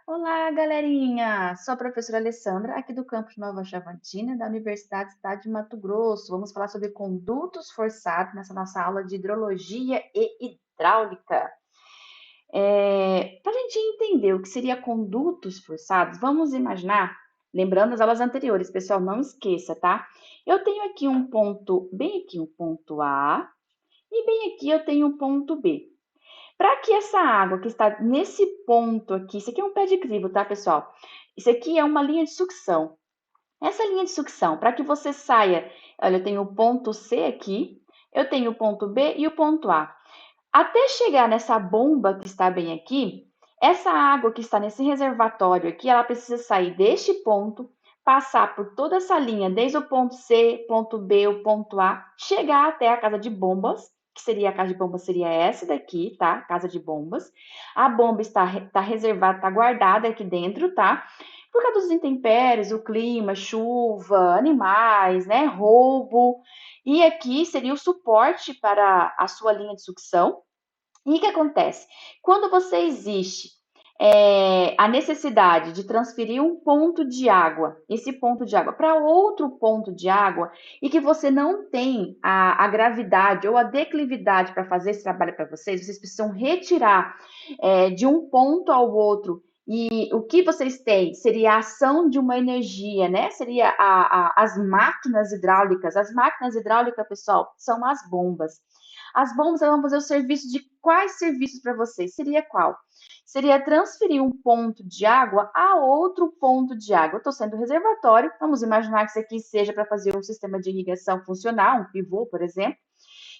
Olá, galerinha! Sou a professora Alessandra, aqui do campus Nova Chavantina, da Universidade do Estado de Mato Grosso. Vamos falar sobre condutos forçados nessa nossa aula de hidrologia e hidráulica. Para a gente entender o que seria condutos forçados, vamos imaginar, lembrando as aulas anteriores, pessoal, não esqueça, tá? Eu tenho aqui um ponto, bem aqui um ponto A, e bem aqui eu tenho um ponto B. Para que essa água que está nesse ponto aqui, isso aqui é um pé de crivo, tá, pessoal? Isso aqui é uma linha de sucção. Essa linha de sucção, para que você saia, olha, eu tenho o ponto C aqui, eu tenho o ponto B e o ponto A. Até chegar nessa bomba que está bem aqui, essa água que está nesse reservatório aqui, ela precisa sair deste ponto, passar por toda essa linha, desde o ponto C, ponto B, o ponto A, chegar até a casa de bombas, que seria a casa de bombas seria essa daqui, tá? Casa de bombas. A bomba está reservada, está guardada aqui dentro, tá? Por causa dos intempéries, o clima, chuva, animais, né? Roubo. E aqui seria o suporte para a sua linha de sucção. E o que acontece? Quando você existe a necessidade de transferir um ponto de água, esse ponto de água, para outro ponto de água, e que você não tem a gravidade ou a declividade para fazer esse trabalho para vocês, vocês precisam retirar de um ponto ao outro. E o que vocês têm seria a ação de uma energia, né? Seria as máquinas hidráulicas. As máquinas hidráulicas, pessoal, são as bombas. As bombas vão fazer o serviço de quais serviços para vocês? Seria qual? Seria transferir um ponto de água a outro ponto de água. Eu estou sendo reservatório, vamos imaginar que isso aqui seja para fazer um sistema de irrigação funcional, um pivô, por exemplo.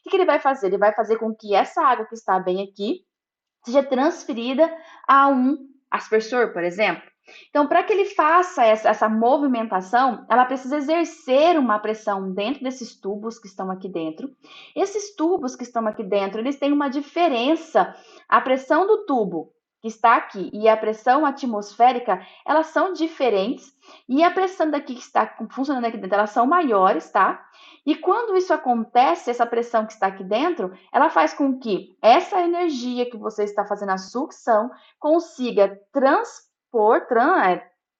O que ele vai fazer? Ele vai fazer com que essa água que está bem aqui seja transferida a um aspersor, por exemplo. Então, para que ele faça essa movimentação, ela precisa exercer uma pressão dentro desses tubos que estão aqui dentro. Esses tubos que estão aqui dentro, eles têm uma diferença. A pressão do tubo que está aqui e a pressão atmosférica, elas são diferentes. E a pressão daqui que está funcionando aqui dentro, elas são maiores, tá? E quando isso acontece, essa pressão que está aqui dentro, ela faz com que essa energia que você está fazendo a sucção consiga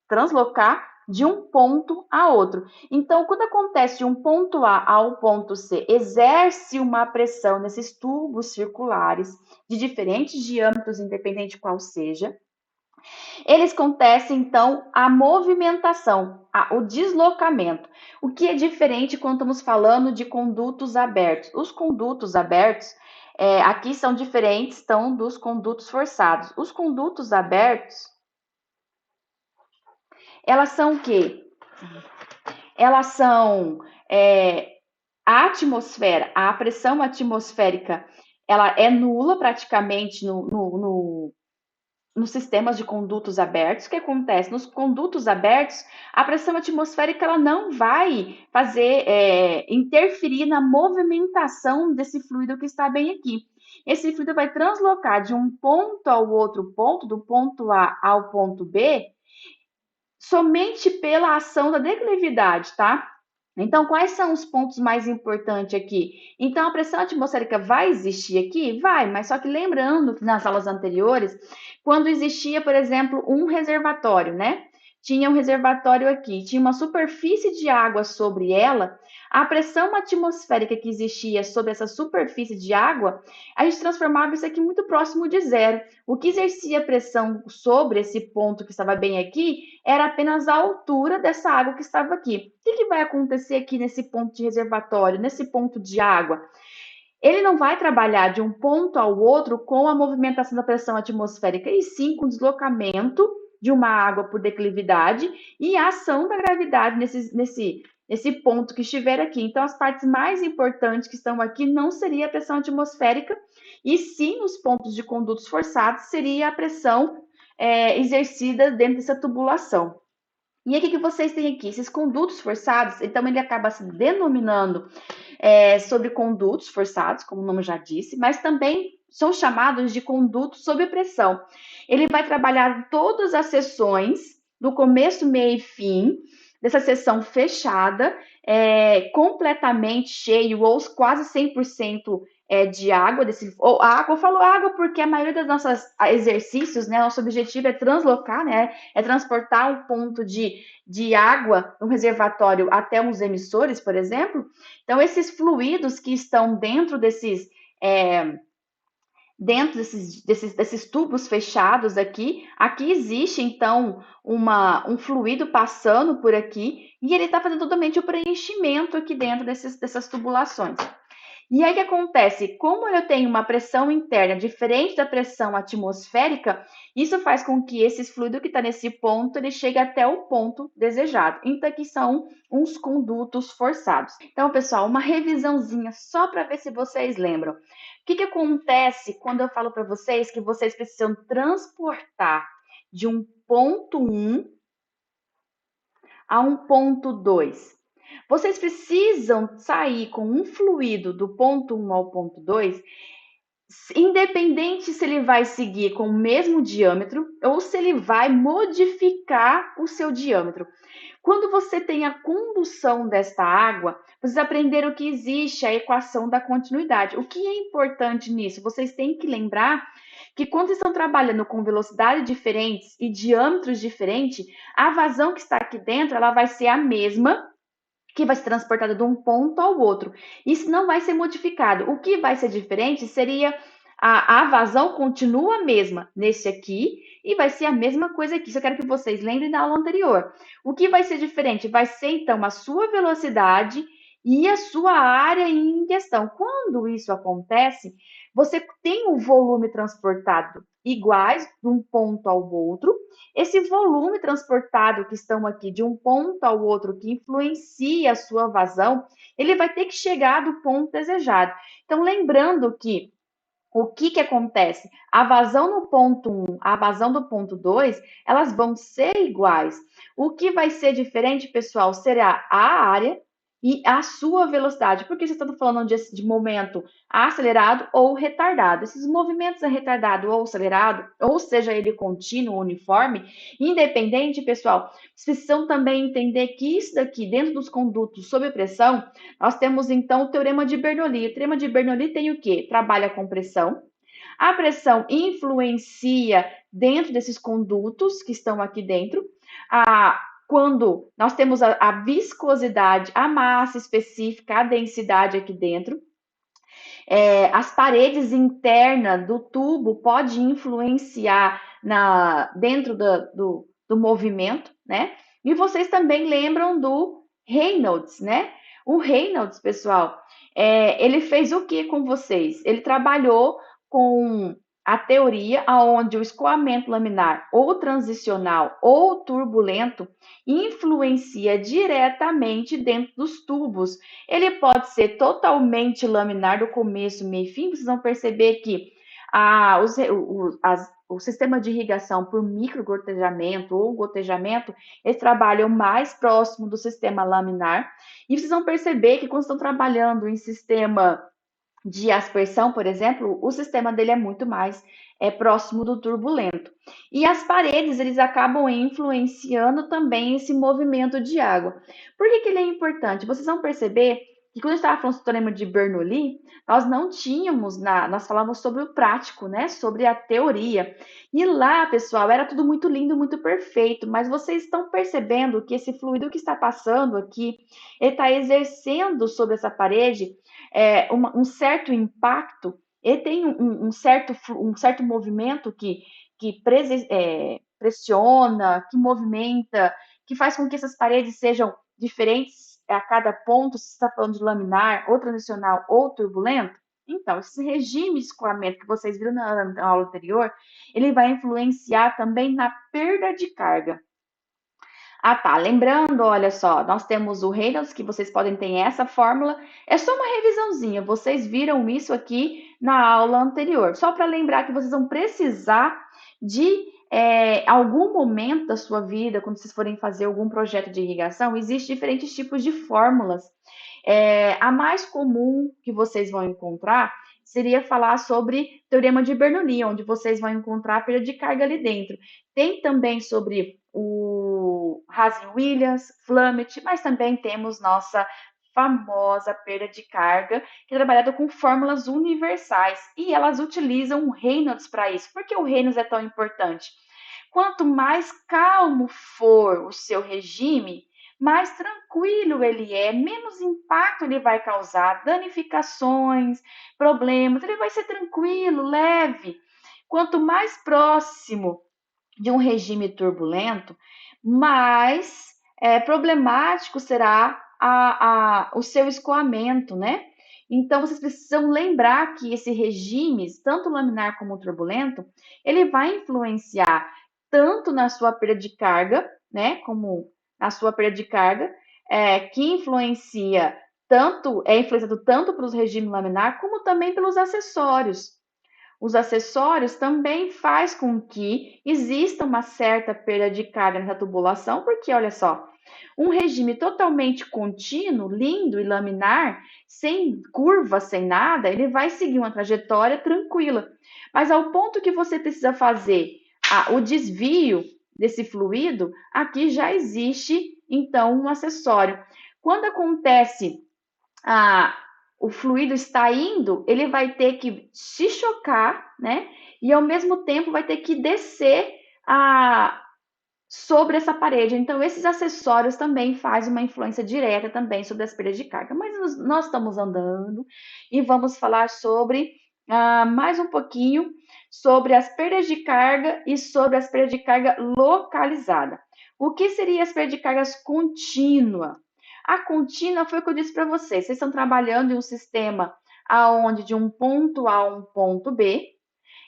translocar de um ponto a outro. Então, quando acontece de um ponto A ao ponto C, exerce uma pressão nesses tubos circulares de diferentes diâmetros, independente de qual seja. Eles acontecem, então, a movimentação, o deslocamento. O que é diferente quando estamos falando de condutos abertos? Os condutos abertos, aqui são diferentes, estão dos condutos forçados. Os condutos abertos, elas são o quê? Elas são a atmosfera, a pressão atmosférica, ela é nula praticamente nos sistemas de condutos abertos. O que acontece? Nos condutos abertos, a pressão atmosférica ela não vai fazer interferir na movimentação desse fluido que está bem aqui. Esse fluido vai translocar de um ponto ao outro ponto, do ponto A ao ponto B, somente pela ação da declividade, tá? Então, quais são os pontos mais importantes aqui? Então, a pressão atmosférica vai existir aqui? Vai, mas só que lembrando que nas aulas anteriores, quando existia, por exemplo, um reservatório, né? Tinha um reservatório aqui, tinha uma superfície de água sobre ela, a pressão atmosférica que existia sobre essa superfície de água, a gente transformava isso aqui muito próximo de zero. O que exercia pressão sobre esse ponto que estava bem aqui era apenas a altura dessa água que estava aqui. O que vai acontecer aqui nesse ponto de reservatório, nesse ponto de água? Ele não vai trabalhar de um ponto ao outro com a movimentação da pressão atmosférica, e sim com o deslocamento de uma água por declividade e a ação da gravidade nesse ponto que estiver aqui. Então, as partes mais importantes que estão aqui não seria a pressão atmosférica, e sim os pontos de condutos forçados seria a pressão exercida dentro dessa tubulação. E aí, o que vocês têm aqui? Esses condutos forçados, então ele acaba se denominando sobre condutos forçados, como o nome já disse, mas também são chamados de condutos sob pressão. Ele vai trabalhar todas as sessões, do começo, meio e fim, dessa sessão fechada, completamente cheio ou quase 100% de água, ou água, eu falo água porque a maioria dos nossos exercícios, né, nosso objetivo é translocar, né, é transportar um ponto de água, um reservatório até uns emissores, por exemplo. Então, esses fluidos que estão é, dentro desses tubos fechados aqui existe então um fluido passando por aqui e ele está fazendo totalmente o preenchimento aqui dentro dessas tubulações. E aí o que acontece? Como eu tenho uma pressão interna diferente da pressão atmosférica, isso faz com que esse fluido que está nesse ponto, ele chegue até o ponto desejado. Então aqui são uns condutos forçados. Então, pessoal, uma revisãozinha só para ver se vocês lembram. O que acontece quando eu falo para vocês que vocês precisam transportar de um ponto 1 a um ponto 2? Vocês precisam sair com um fluido do ponto 1 ao ponto 2, independente se ele vai seguir com o mesmo diâmetro ou se ele vai modificar o seu diâmetro. Quando você tem a condução desta água, vocês aprenderam que existe a equação da continuidade. O que é importante nisso? Vocês têm que lembrar que quando vocês estão trabalhando com velocidades diferentes e diâmetros diferentes, a vazão que está aqui dentro ela vai ser a mesma que vai ser transportada de um ponto ao outro. Isso não vai ser modificado. O que vai ser diferente seria a vazão continua a mesma nesse aqui e vai ser a mesma coisa aqui. Isso eu quero que vocês lembrem da aula anterior. O que vai ser diferente vai ser então a sua velocidade e a sua área em questão. Quando isso acontece, você tem o volume transportado iguais de um ponto ao outro. Esse volume transportado que estão aqui de um ponto ao outro, que influencia a sua vazão, ele vai ter que chegar do ponto desejado. Então, lembrando que o que acontece? A vazão no ponto 1, a vazão do ponto 2, elas vão ser iguais. O que vai ser diferente, pessoal, será a área e a sua velocidade. Porque vocês estão falando de momento acelerado ou retardado. Esses movimentos é retardado ou acelerado, ou seja, ele contínuo, uniforme, independente, pessoal, vocês precisam também entender que isso daqui, dentro dos condutos sob pressão, nós temos então o teorema de Bernoulli. O teorema de Bernoulli tem o quê? Trabalha com pressão. A pressão influencia dentro desses condutos que estão aqui dentro. Quando nós temos a viscosidade, a massa específica, a densidade aqui dentro. As paredes internas do tubo pode influenciar dentro do movimento, né? E vocês também lembram do Reynolds, né? O Reynolds, pessoal, ele fez o que com vocês? Ele trabalhou com a teoria onde o escoamento laminar ou transicional ou turbulento influencia diretamente dentro dos tubos. Ele pode ser totalmente laminar do começo, meio e fim. Vocês vão perceber que o sistema de irrigação por microgotejamento ou gotejamento, eles trabalham mais próximo do sistema laminar. E vocês vão perceber que quando estão trabalhando em sistema de aspersão, por exemplo, o sistema dele é muito mais próximo do turbulento. E as paredes, eles acabam influenciando também esse movimento de água. Por que ele é importante? Vocês vão perceber que quando a gente estava falando do teorema de Bernoulli, nós não tínhamos, nós falávamos sobre o prático, né? Sobre a teoria. E lá, pessoal, era tudo muito lindo, muito perfeito, mas vocês estão percebendo que esse fluido que está passando aqui, ele está exercendo sobre essa parede um certo impacto, ele tem um certo movimento que pressiona, que movimenta, que faz com que essas paredes sejam diferentes a cada ponto, se está falando de laminar, ou transicional, ou turbulento. Então, esse regime de escoamento que vocês viram na aula anterior, ele vai influenciar também na perda de carga. Ah, tá. Lembrando, olha só, nós temos o Reynolds, que vocês podem ter essa fórmula. É só uma revisãozinha. Vocês viram isso aqui na aula anterior. Só para lembrar que vocês vão precisar de algum momento da sua vida, quando vocês forem fazer algum projeto de irrigação, existem diferentes tipos de fórmulas. A mais comum que vocês vão encontrar seria falar sobre teorema de Bernoulli, onde vocês vão encontrar a perda de carga ali dentro. Tem também sobre o Hazen-Williams, Flamet, mas também temos nossa famosa perda de carga, que é trabalhada com fórmulas universais. E elas utilizam o Reynolds para isso. Por que o Reynolds é tão importante? Quanto mais calmo for o seu regime, mais tranquilo ele é, menos impacto ele vai causar, danificações, problemas, ele vai ser tranquilo, leve. Quanto mais próximo de um regime turbulento, mais problemático será o seu escoamento, né? Então, vocês precisam lembrar que esse regime, tanto laminar como turbulento, ele vai influenciar tanto na sua perda de carga, né? Como na sua perda de carga, que influencia tanto, é influenciado tanto pelos regimes laminar, como também pelos acessórios. Os acessórios também faz com que exista uma certa perda de carga nessa tubulação, porque olha só, um regime totalmente contínuo, lindo e laminar, sem curva, sem nada, ele vai seguir uma trajetória tranquila. Mas ao ponto que você precisa fazer o desvio desse fluido, aqui já existe então um acessório. Quando acontece a, o fluido está indo, ele vai ter que se chocar, né? E ao mesmo tempo vai ter que descer sobre essa parede. Então, esses acessórios também fazem uma influência direta também sobre as perdas de carga. Mas nós estamos andando e vamos falar sobre mais um pouquinho sobre as perdas de carga e sobre as perdas de carga localizada. O que seria as perdas de cargas contínua? A contínua foi o que eu disse para vocês. Vocês estão trabalhando em um sistema aonde de um ponto A a um ponto B.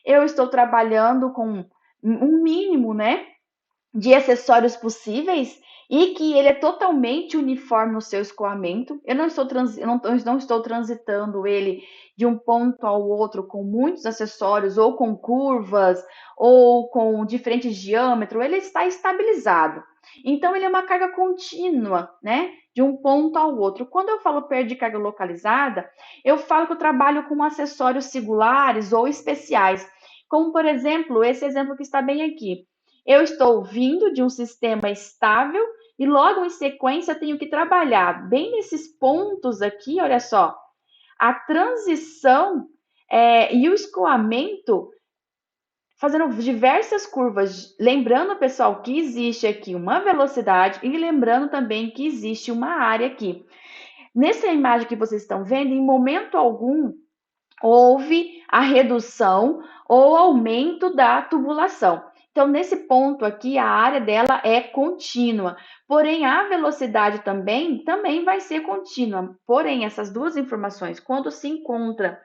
Eu estou trabalhando com um mínimo, né, de acessórios possíveis e que ele é totalmente uniforme no seu escoamento. Eu não estou transitando ele de um ponto ao outro com muitos acessórios, ou com curvas, ou com diferentes diâmetros. Ele está estabilizado. Então, ele é uma carga contínua, né? De um ponto ao outro. Quando eu falo perda de carga localizada, eu falo que eu trabalho com acessórios singulares ou especiais. Como, por exemplo, esse exemplo que está bem aqui. Eu estou vindo de um sistema estável e logo em sequência tenho que trabalhar bem nesses pontos aqui, olha só, a transição e o escoamento, fazendo diversas curvas, lembrando, pessoal, que existe aqui uma velocidade e lembrando também que existe uma área aqui. Nessa imagem que vocês estão vendo, em momento algum, houve a redução ou aumento da tubulação. Então, nesse ponto aqui, a área dela é contínua, porém a velocidade também vai ser contínua. Porém, essas duas informações, quando se encontra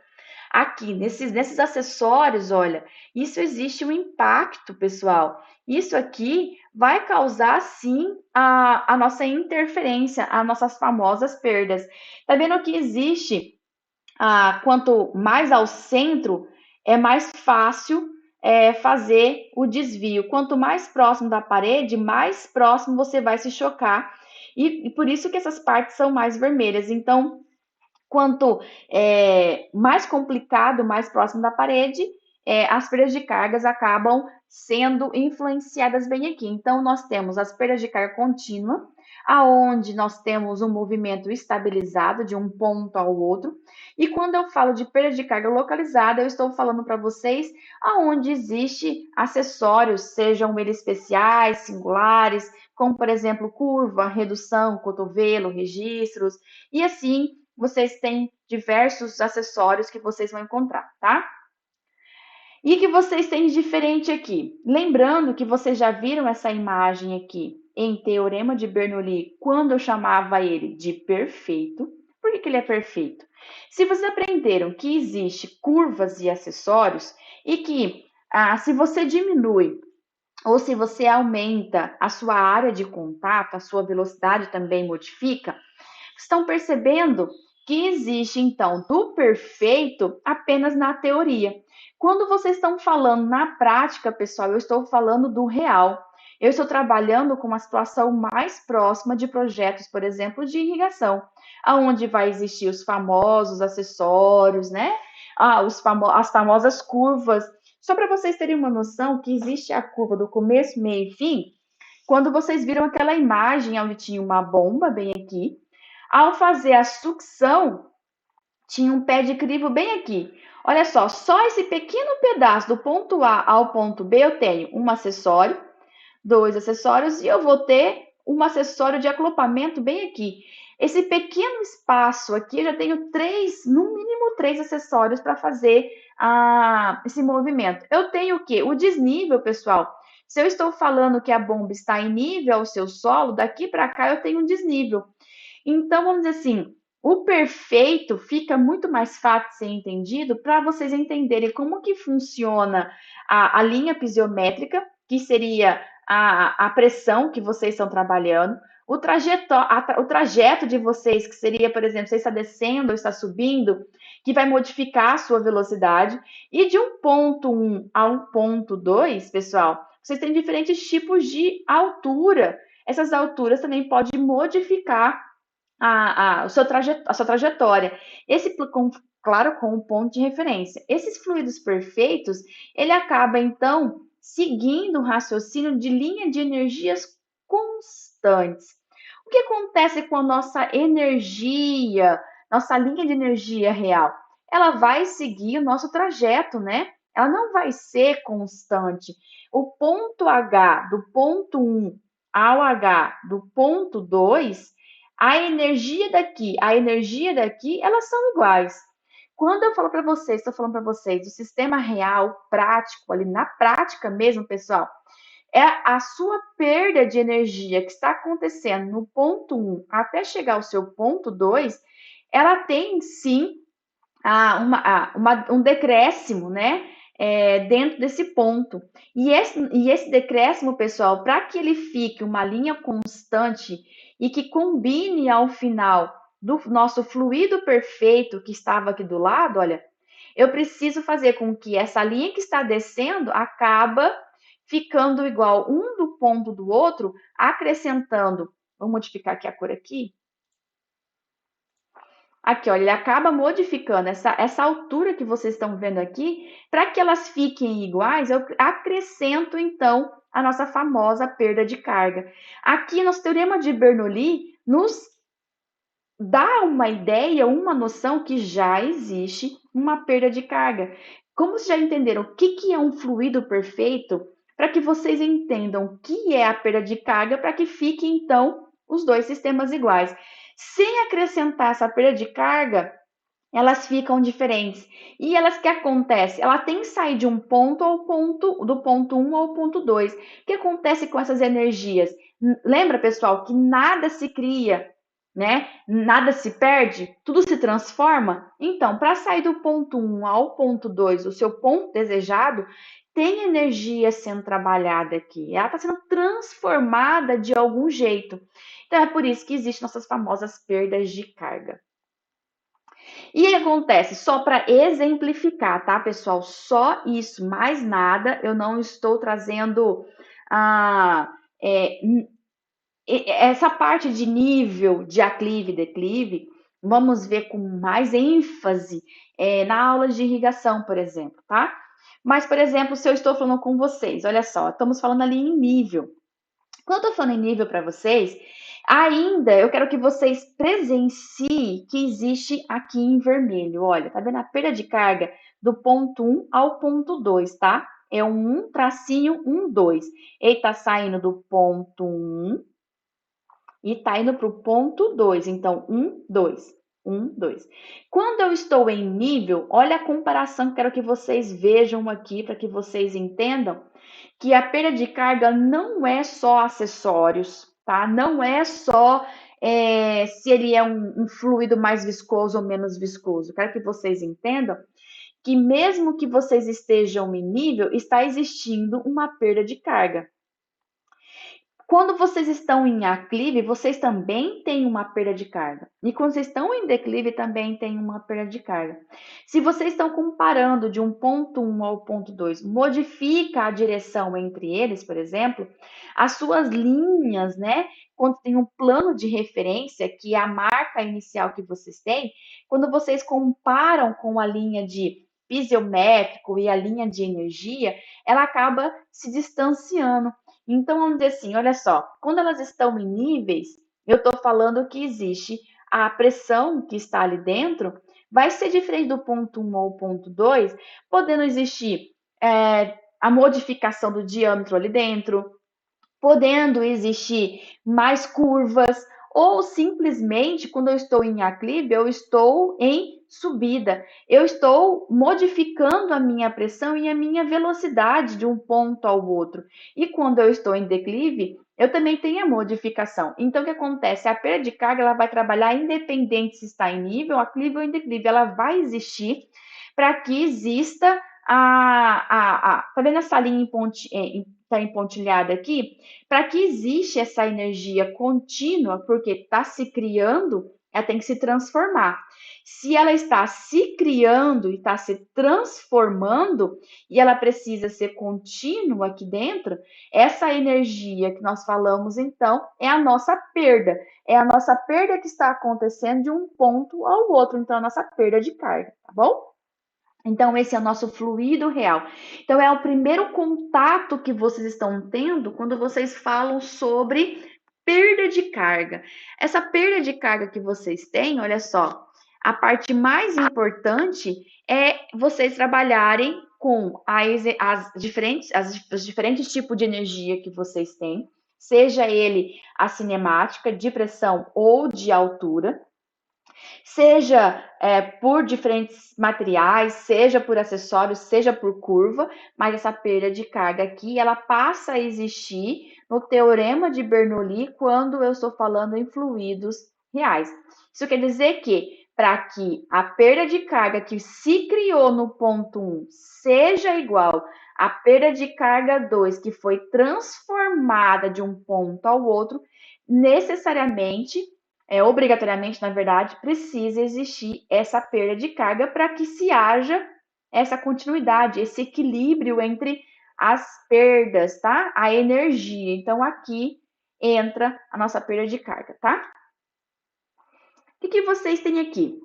aqui nesses acessórios, olha, isso existe um impacto, pessoal. Isso aqui vai causar sim a nossa interferência, as nossas famosas perdas. Tá vendo que existe quanto mais ao centro, é mais fácil fazer o desvio. Quanto mais próximo da parede, mais próximo você vai se chocar. E por isso que essas partes são mais vermelhas. Então, quanto mais complicado, mais próximo da parede, as perdas de cargas acabam sendo influenciadas bem aqui. Então, nós temos as perdas de carga contínua, aonde nós temos um movimento estabilizado de um ponto ao outro. E quando eu falo de perda de carga localizada, eu estou falando para vocês aonde existe acessórios, sejam eles especiais, singulares, como por exemplo curva, redução, cotovelo, registros, e assim vocês têm diversos acessórios que vocês vão encontrar, tá? E que vocês têm de diferente aqui? Lembrando que vocês já viram essa imagem aqui em Teorema de Bernoulli, quando eu chamava ele de perfeito. Por que ele é perfeito? Se vocês aprenderam que existe curvas e acessórios e que se você diminui ou se você aumenta a sua área de contato, a sua velocidade também modifica, estão percebendo que existe, então, do perfeito apenas na teoria. Quando vocês estão falando na prática, pessoal, eu estou falando do real. Eu estou trabalhando com uma situação mais próxima de projetos, por exemplo, de irrigação, aonde vai existir os famosos acessórios, né? As famosas curvas. Só para vocês terem uma noção que existe a curva do começo, meio e fim, quando vocês viram aquela imagem onde tinha uma bomba bem aqui, Ao fazer a sucção, tinha um pé de crivo bem aqui. Olha só esse pequeno pedaço do ponto A ao ponto B eu tenho um acessório, dois acessórios e eu vou ter um acessório de acoplamento bem aqui. Esse pequeno espaço aqui, eu já tenho no mínimo três acessórios para fazer esse movimento. Eu tenho o quê? O desnível, pessoal. Se eu estou falando que a bomba está em nível ao seu solo, daqui para cá eu tenho um desnível. Então, vamos dizer assim, o perfeito fica muito mais fácil de ser entendido para vocês entenderem como que funciona a linha pisométrica, que seria a pressão que vocês estão trabalhando, o trajeto de vocês, que seria, por exemplo, você está descendo ou está subindo, que vai modificar a sua velocidade, e de um ponto 1 a um ponto 2, pessoal, vocês têm diferentes tipos de altura. Essas alturas também podem modificar a sua trajetória. Claro, com um ponto de referência. Esses fluidos perfeitos, ele acaba, então, seguindo um raciocínio de linha de energias constantes. O que acontece com a nossa energia, nossa linha de energia real? Ela vai seguir o nosso trajeto, né? Ela não vai ser constante. O ponto H do ponto 1 ao H do ponto 2, a energia daqui, elas são iguais. Quando eu falo para vocês, estou falando para vocês do sistema real, prático, ali na prática mesmo, pessoal, é a sua perda de energia que está acontecendo no ponto 1 até chegar ao seu ponto 2, ela tem sim um decréscimo, né? Dentro desse ponto. E esse decréscimo, pessoal, para que ele fique uma linha constante e que combine ao final do nosso fluido perfeito que estava aqui do lado, olha, eu preciso fazer com que essa linha que está descendo acaba ficando igual um do ponto do outro, acrescentando. Vou modificar aqui a cor aqui. Aqui, olha, ele acaba modificando essa altura que vocês estão vendo aqui, para que elas fiquem iguais, eu acrescento, então, a nossa famosa perda de carga. Aqui, nosso teorema de Bernoulli nos dá uma ideia, uma noção que já existe uma perda de carga. Como vocês já entenderam o que é um fluido perfeito, para que vocês entendam o que é a perda de carga, para que fiquem, então, os dois sistemas iguais. Sem acrescentar essa perda de carga, elas ficam diferentes. E elas que acontece? Ela tem que sair de um ponto do ponto 1 ao ponto 2. O que acontece com essas energias? Lembra, pessoal, que nada se cria, né? Nada se perde, tudo se transforma. Então, para sair do ponto 1 ao ponto 2, o seu ponto desejado, tem energia sendo trabalhada aqui. Ela está sendo transformada de algum jeito. Então, é por isso que existem nossas famosas perdas de carga. E aí acontece, só para exemplificar, tá, pessoal? Só isso, mais nada. Eu não estou trazendo ah, é, essa parte de nível de aclive e declive. Vamos ver com mais ênfase na aula de irrigação, por exemplo, tá? Mas, por exemplo, se eu estou falando com vocês, olha só, estamos falando ali em nível. Quando eu estou falando em nível para vocês, ainda eu quero que vocês presenciem que existe aqui em vermelho. Olha, tá vendo a perda de carga do ponto 1 ao ponto 2, tá? É um 1, tracinho 1, 2. Ele tá saindo do ponto 1 e tá indo para o ponto 2. Então, 1, 2. 1, 2. Quando eu estou em nível, olha a comparação que quero que vocês vejam aqui, para que vocês entendam que a perda de carga não é só acessórios, tá? Não é só se ele é um fluido mais viscoso ou menos viscoso. Quero que vocês entendam que mesmo que vocês estejam em nível, está existindo uma perda de carga. Quando vocês estão em aclive, vocês também têm uma perda de carga. E quando vocês estão em declive, também tem uma perda de carga. Se vocês estão comparando de um ponto 1 ao ponto 2, modifica a direção entre eles, por exemplo, as suas linhas, né? Quando tem um plano de referência, que é a marca inicial que vocês têm, quando vocês comparam com a linha de pisométrico e a linha de energia, ela acaba se distanciando. Então, vamos dizer assim, olha só, quando elas estão em níveis, eu estou falando que existe a pressão que está ali dentro vai ser diferente do ponto 1 ao ponto 2, podendo existir a modificação do diâmetro ali dentro, podendo existir mais curvas, ou simplesmente, quando eu estou em aclive, eu estou em subida. Eu estou modificando a minha pressão e a minha velocidade de um ponto ao outro. E quando eu estou em declive, eu também tenho a modificação. Então, o que acontece? A perda de carga ela vai trabalhar independente se está em nível, aclive ou em declive. Ela vai existir para que exista tá vendo essa linha tá empontilhada aqui? Para que exista essa energia contínua, porque está se criando, ela tem que se transformar. Se ela está se criando e está se transformando, e ela precisa ser contínua aqui dentro, essa energia que nós falamos, então, é a nossa perda. É a nossa perda que está acontecendo de um ponto ao outro. Então, a nossa perda de carga, tá bom? Então, esse é o nosso fluido real. Então, é o primeiro contato que vocês estão tendo quando vocês falam sobre perda de carga. Essa perda de carga que vocês têm, olha só, a parte mais importante é vocês trabalharem com os diferentes tipos de energia que vocês têm, seja ele a cinemática, de pressão ou de altura, seja por diferentes materiais, seja por acessórios, seja por curva, mas essa perda de carga aqui, ela passa a existir no teorema de Bernoulli quando eu estou falando em fluidos reais. Isso quer dizer que para que a perda de carga que se criou no ponto 1 seja igual à perda de carga 2 que foi transformada de um ponto ao outro, necessariamente obrigatoriamente, na verdade, precisa existir essa perda de carga para que se haja essa continuidade, esse equilíbrio entre as perdas, tá? A energia. Então, aqui entra a nossa perda de carga, tá? O que vocês têm aqui?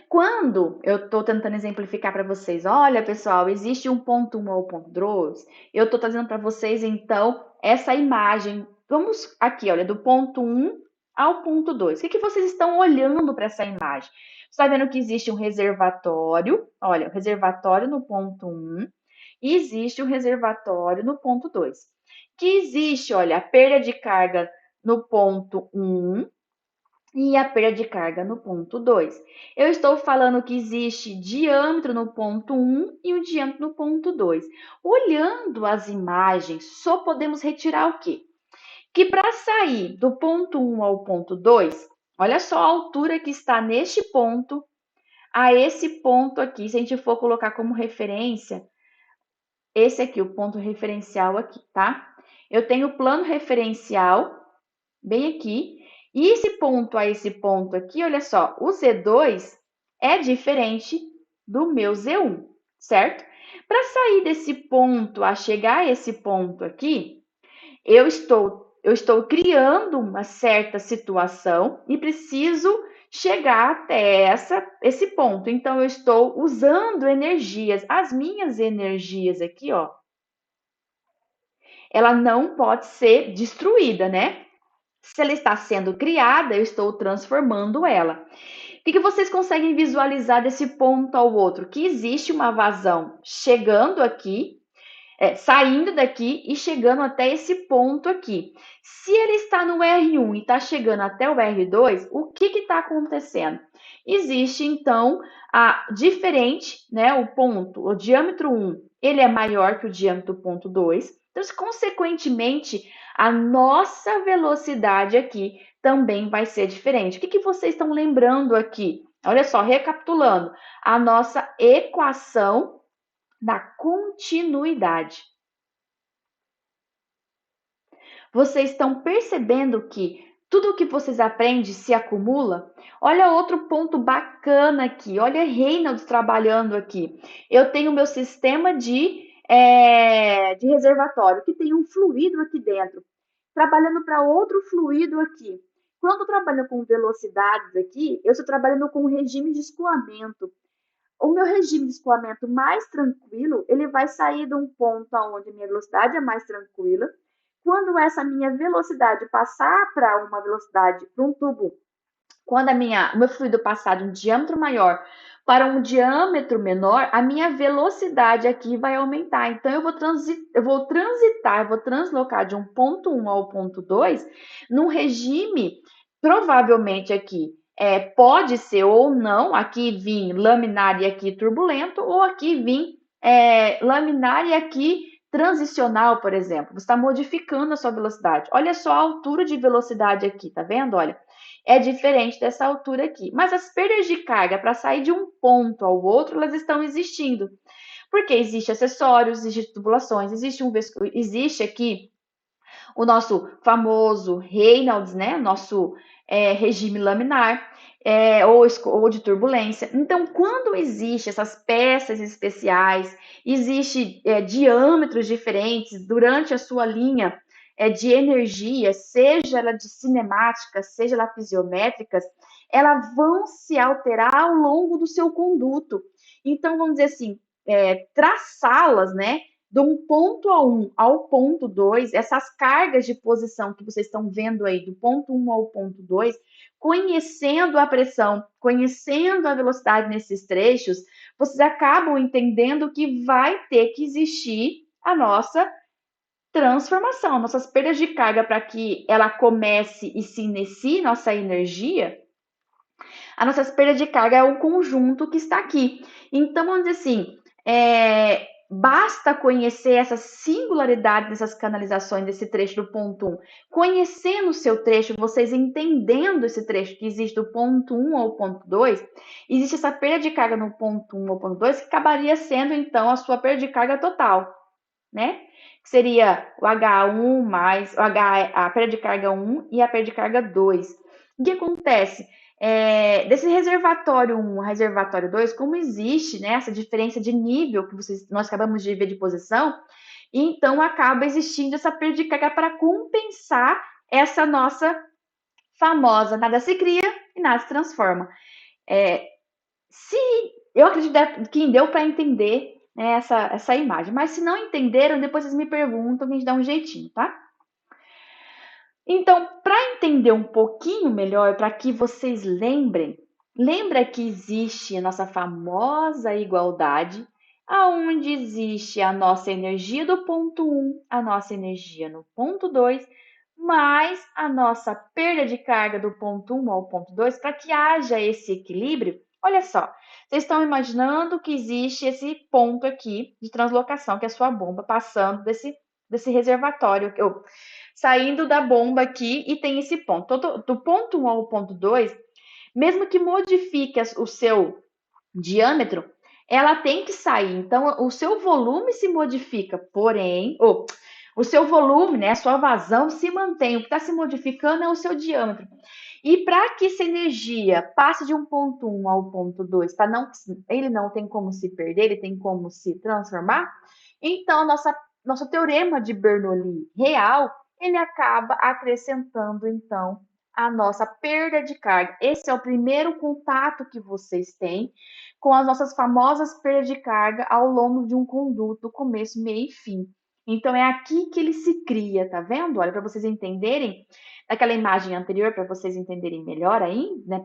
Quando eu estou tentando exemplificar para vocês, olha pessoal, existe um ponto 1 ao ponto 2, eu estou trazendo para vocês então essa imagem. Vamos aqui, olha, do ponto 1 ao ponto 2. O que vocês estão olhando para essa imagem? Você está vendo que existe um reservatório, olha, o reservatório no ponto 1 e existe o reservatório no ponto 2. Que existe, olha, a perda de carga no ponto 1 e a perda de carga no ponto 2. Eu estou falando que existe diâmetro no ponto 1 e o diâmetro no ponto 2. Olhando as imagens, só podemos retirar o quê? Que para sair do ponto 1 ao ponto 2, olha só a altura que está neste ponto a esse ponto aqui. Se a gente for colocar como referência, esse aqui, o ponto referencial aqui, tá? Eu tenho o plano referencial bem aqui. E esse ponto a esse ponto aqui, olha só, o Z2 é diferente do meu Z1, certo? Para sair desse ponto a chegar a esse ponto aqui, eu estou criando uma certa situação e preciso chegar até esse ponto. Então, eu estou usando energias, as minhas energias aqui, ó, ela não pode ser destruída, né? Se ela está sendo criada, eu estou transformando ela. O que vocês conseguem visualizar desse ponto ao outro? Que existe uma vazão chegando aqui, saindo daqui e chegando até esse ponto aqui. Se ele está no R1 e está chegando até o R2, o que está acontecendo? Existe, então, diferente, né? O diâmetro 1, ele é maior que o diâmetro ponto 2. Então, consequentemente, a nossa velocidade aqui também vai ser diferente. O que vocês estão lembrando aqui? Olha só, recapitulando, a nossa equação da continuidade. Vocês estão percebendo que tudo o que vocês aprendem se acumula? Olha outro ponto bacana aqui. Olha Reynolds trabalhando aqui. Eu tenho meu sistema de reservatório, que tem um fluido aqui dentro, trabalhando para outro fluido aqui. Quando eu trabalho com velocidades aqui, eu estou trabalhando com um regime de escoamento. O meu regime de escoamento mais tranquilo, ele vai sair de um ponto onde a minha velocidade é mais tranquila. Quando essa minha velocidade passar para uma velocidade, para um tubo Quando o meu fluido passar de um diâmetro maior para um diâmetro menor, a minha velocidade aqui vai aumentar. Então, eu vou translocar de um ponto 1 ao ponto 2 num regime, provavelmente aqui, pode ser ou não, aqui vir laminar e aqui turbulento, ou aqui vir laminar e aqui transicional, por exemplo. Você está modificando a sua velocidade. Olha só a altura de velocidade aqui, tá vendo? Olha, é diferente dessa altura aqui. Mas as perdas de carga para sair de um ponto ao outro, elas estão existindo. Porque existe acessórios, existe tubulações, existe aqui o nosso famoso Reynolds, né? Nosso regime laminar. Ou de turbulência. Então, quando existe essas peças especiais, existe diâmetros diferentes durante a sua linha de energia, seja ela de cinemática, seja ela fisiométricas, elas vão se alterar ao longo do seu conduto. Então, vamos dizer assim, traçá-las, né? De um ponto a 1 ao ponto 2, essas cargas de posição que vocês estão vendo aí, do ponto 1 ao ponto 2, conhecendo a pressão, conhecendo a velocidade nesses trechos, vocês acabam entendendo que vai ter que existir a nossa transformação, nossas perdas de carga para que ela comece e se inicie nossa energia. As nossas perdas de carga é o conjunto que está aqui. Então, vamos dizer assim, basta conhecer essa singularidade dessas canalizações desse trecho do ponto 1. Conhecendo o seu trecho, vocês entendendo esse trecho que existe do ponto 1 ao ponto 2, existe essa perda de carga no ponto 1 ao ponto 2 que acabaria sendo, então, a sua perda de carga total, né? Que seria o H1 mais a perda de carga 1 e a perda de carga 2. O que acontece? Desse reservatório 1 a reservatório 2, como existe, né, essa diferença de nível que nós acabamos de ver de posição, então acaba existindo essa perda de carga para compensar essa nossa famosa nada se cria e nada se transforma. Se eu acredito que deu para entender, né, essa imagem, mas se não entenderam, depois vocês me perguntam, a gente dá um jeitinho, tá? Então, para entender um pouquinho melhor, para que vocês lembrem, lembra que existe a nossa famosa igualdade, aonde existe a nossa energia do ponto 1, a nossa energia no ponto 2, mais a nossa perda de carga do ponto 1 ao ponto 2, para que haja esse equilíbrio. Olha só, vocês estão imaginando que existe esse ponto aqui de translocação, que é a sua bomba passando desse reservatório, saindo da bomba aqui e tem esse ponto. Do ponto 1 ao ponto 2, mesmo que modifique o seu diâmetro, ela tem que sair. Então, o seu volume se modifica, porém, o seu volume, né, a sua vazão se mantém. O que está se modificando é o seu diâmetro. E para que essa energia passe de um ponto 1 ao ponto 2, ele não tem como se perder, ele tem como se transformar, então nosso teorema de Bernoulli real, ele acaba acrescentando, então, a nossa perda de carga. Esse é o primeiro contato que vocês têm com as nossas famosas perdas de carga ao longo de um conduto, começo, meio e fim. Então, é aqui que ele se cria, tá vendo? Olha, para vocês entenderem, naquela imagem anterior, para vocês entenderem melhor ainda, né,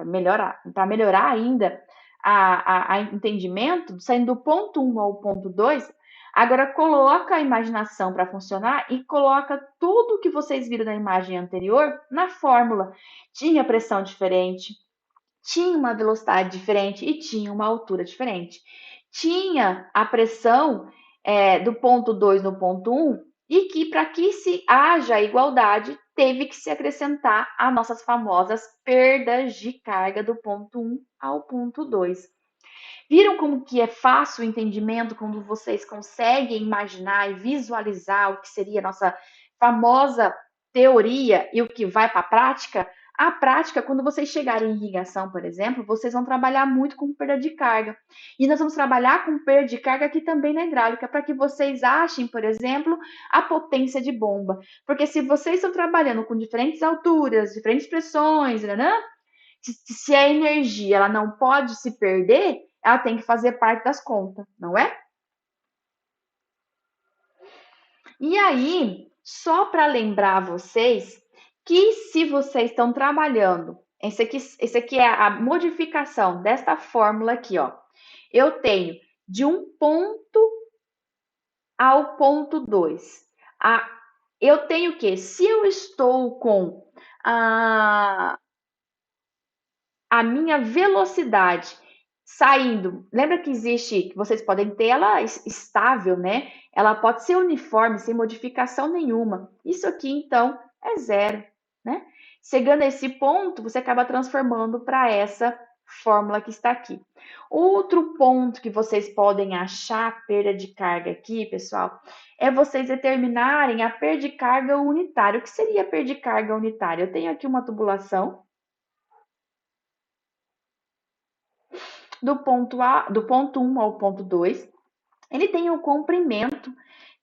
para melhorar ainda a entendimento, saindo do ponto 1 ao ponto 2, agora coloca a imaginação para funcionar e coloca tudo que vocês viram na imagem anterior na fórmula. Tinha pressão diferente, tinha uma velocidade diferente e tinha uma altura diferente. Tinha a pressão do ponto 2 no ponto 1 e que para que se haja igualdade, teve que se acrescentar as nossas famosas perdas de carga do ponto 1 ao ponto 2. Viram como que é fácil o entendimento quando vocês conseguem imaginar e visualizar o que seria a nossa famosa teoria e o que vai para a prática? A prática, quando vocês chegarem em irrigação, por exemplo, vocês vão trabalhar muito com perda de carga. E nós vamos trabalhar com perda de carga aqui também na hidráulica, para que vocês achem, por exemplo, a potência de bomba. Porque se vocês estão trabalhando com diferentes alturas, diferentes pressões, né? Se a energia ela não pode se perder, ela tem que fazer parte das contas, não é? E aí, só para lembrar vocês que se vocês estão trabalhando Esse aqui é a modificação desta fórmula aqui, ó. Eu tenho de um ponto ao ponto 2. Eu tenho que, se eu estou com a, a minha velocidade saindo, lembra que existe, que vocês podem ter ela estável, né? Ela pode ser uniforme, sem modificação nenhuma. Isso aqui, então, é zero, né? Chegando a esse ponto, você acaba transformando para essa fórmula que está aqui. Outro ponto que vocês podem achar perda de carga aqui, pessoal, é vocês determinarem a perda de carga unitária. O que seria a perda de carga unitária? Eu tenho aqui uma tubulação do ponto 1 ao ponto 2, ele tem um comprimento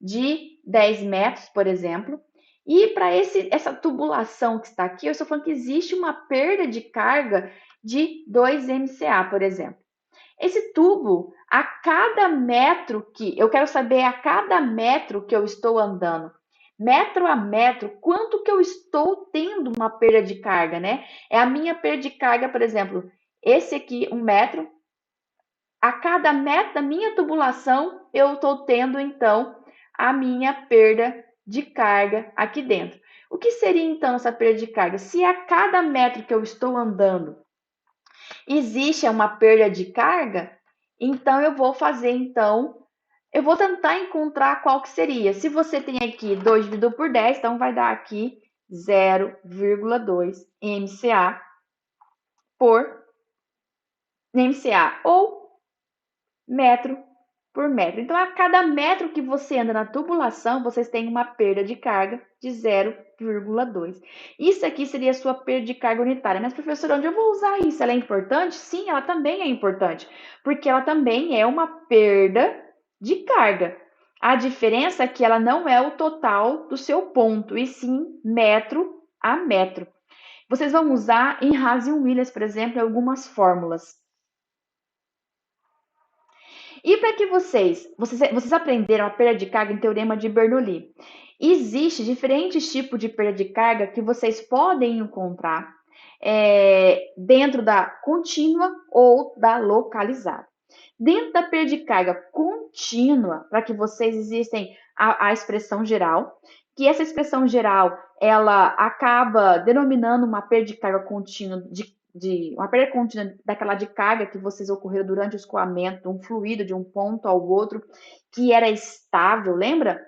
de 10 metros, por exemplo, e para essa tubulação que está aqui, eu estou falando que existe uma perda de carga de 2 MCA, por exemplo. Esse tubo, a cada metro que, eu quero saber a cada metro que eu estou andando, metro a metro, quanto que eu estou tendo uma perda de carga, né? É a minha perda de carga, por exemplo, esse aqui, 1 metro, a cada metro da minha tubulação, eu estou tendo, então, a minha perda de carga aqui dentro. O que seria, então, essa perda de carga? Se a cada metro que eu estou andando existe uma perda de carga, então eu vou fazer, então, eu vou tentar encontrar qual que seria. Se você tem aqui 2 dividido por 10, então vai dar aqui 0,2 MCA por MCA, ou metro por metro. Então, a cada metro que você anda na tubulação, vocês têm uma perda de carga de 0,2. Isso aqui seria a sua perda de carga unitária. Mas, professor, onde eu vou usar isso? Ela é importante? Sim, ela também é importante, porque ela também é uma perda de carga. A diferença é que ela não é o total do seu ponto, e sim metro a metro. Vocês vão usar em Hazen-Williams, por exemplo, algumas fórmulas. E para que vocês aprenderam a perda de carga em Teorema de Bernoulli. Existe diferentes tipos de perda de carga que vocês podem encontrar dentro da contínua ou da localizada. Dentro da perda de carga contínua, para que vocês existem a expressão geral, que essa expressão geral ela acaba denominando uma perda de carga contínua de uma perda contínua daquela de carga que vocês ocorreram durante o escoamento de um fluido de um ponto ao outro, que era estável, lembra?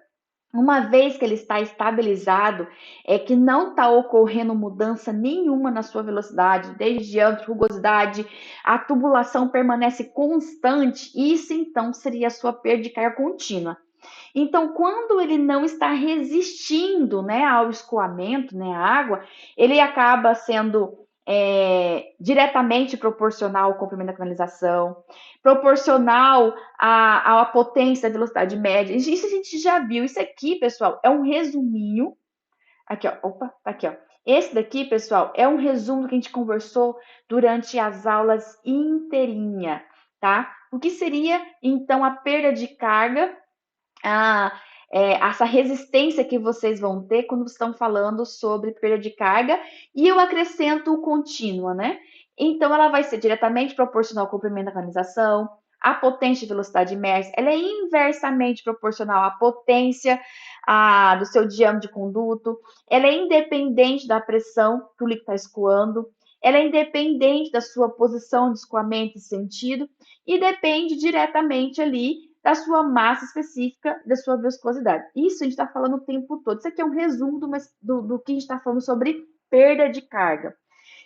Uma vez que ele está estabilizado, é que não está ocorrendo mudança nenhuma na sua velocidade, desde diâmetro, rugosidade, a tubulação permanece constante, isso então seria a sua perda de carga contínua. Então, quando ele não está resistindo, né, ao escoamento, né, à água, ele acaba sendo diretamente proporcional ao comprimento da canalização, proporcional à potência da velocidade média. Isso a gente já viu. Isso aqui, pessoal, é um resuminho. Aqui, ó. Opa, tá aqui, ó. Esse daqui, pessoal, é um resumo que a gente conversou durante as aulas inteirinha, tá? O que seria, então, a perda de carga, essa resistência que vocês vão ter quando estão falando sobre perda de carga, e eu acrescento o contínua, né? Então, ela vai ser diretamente proporcional ao comprimento da canalização, a potência de velocidade média, ela é inversamente proporcional à potência do seu diâmetro de conduto, ela é independente da pressão que o líquido está escoando, ela é independente da sua posição de escoamento e sentido, e depende diretamente ali da sua massa específica, da sua viscosidade. Isso a gente está falando o tempo todo. Isso aqui é um resumo do que a gente está falando sobre perda de carga.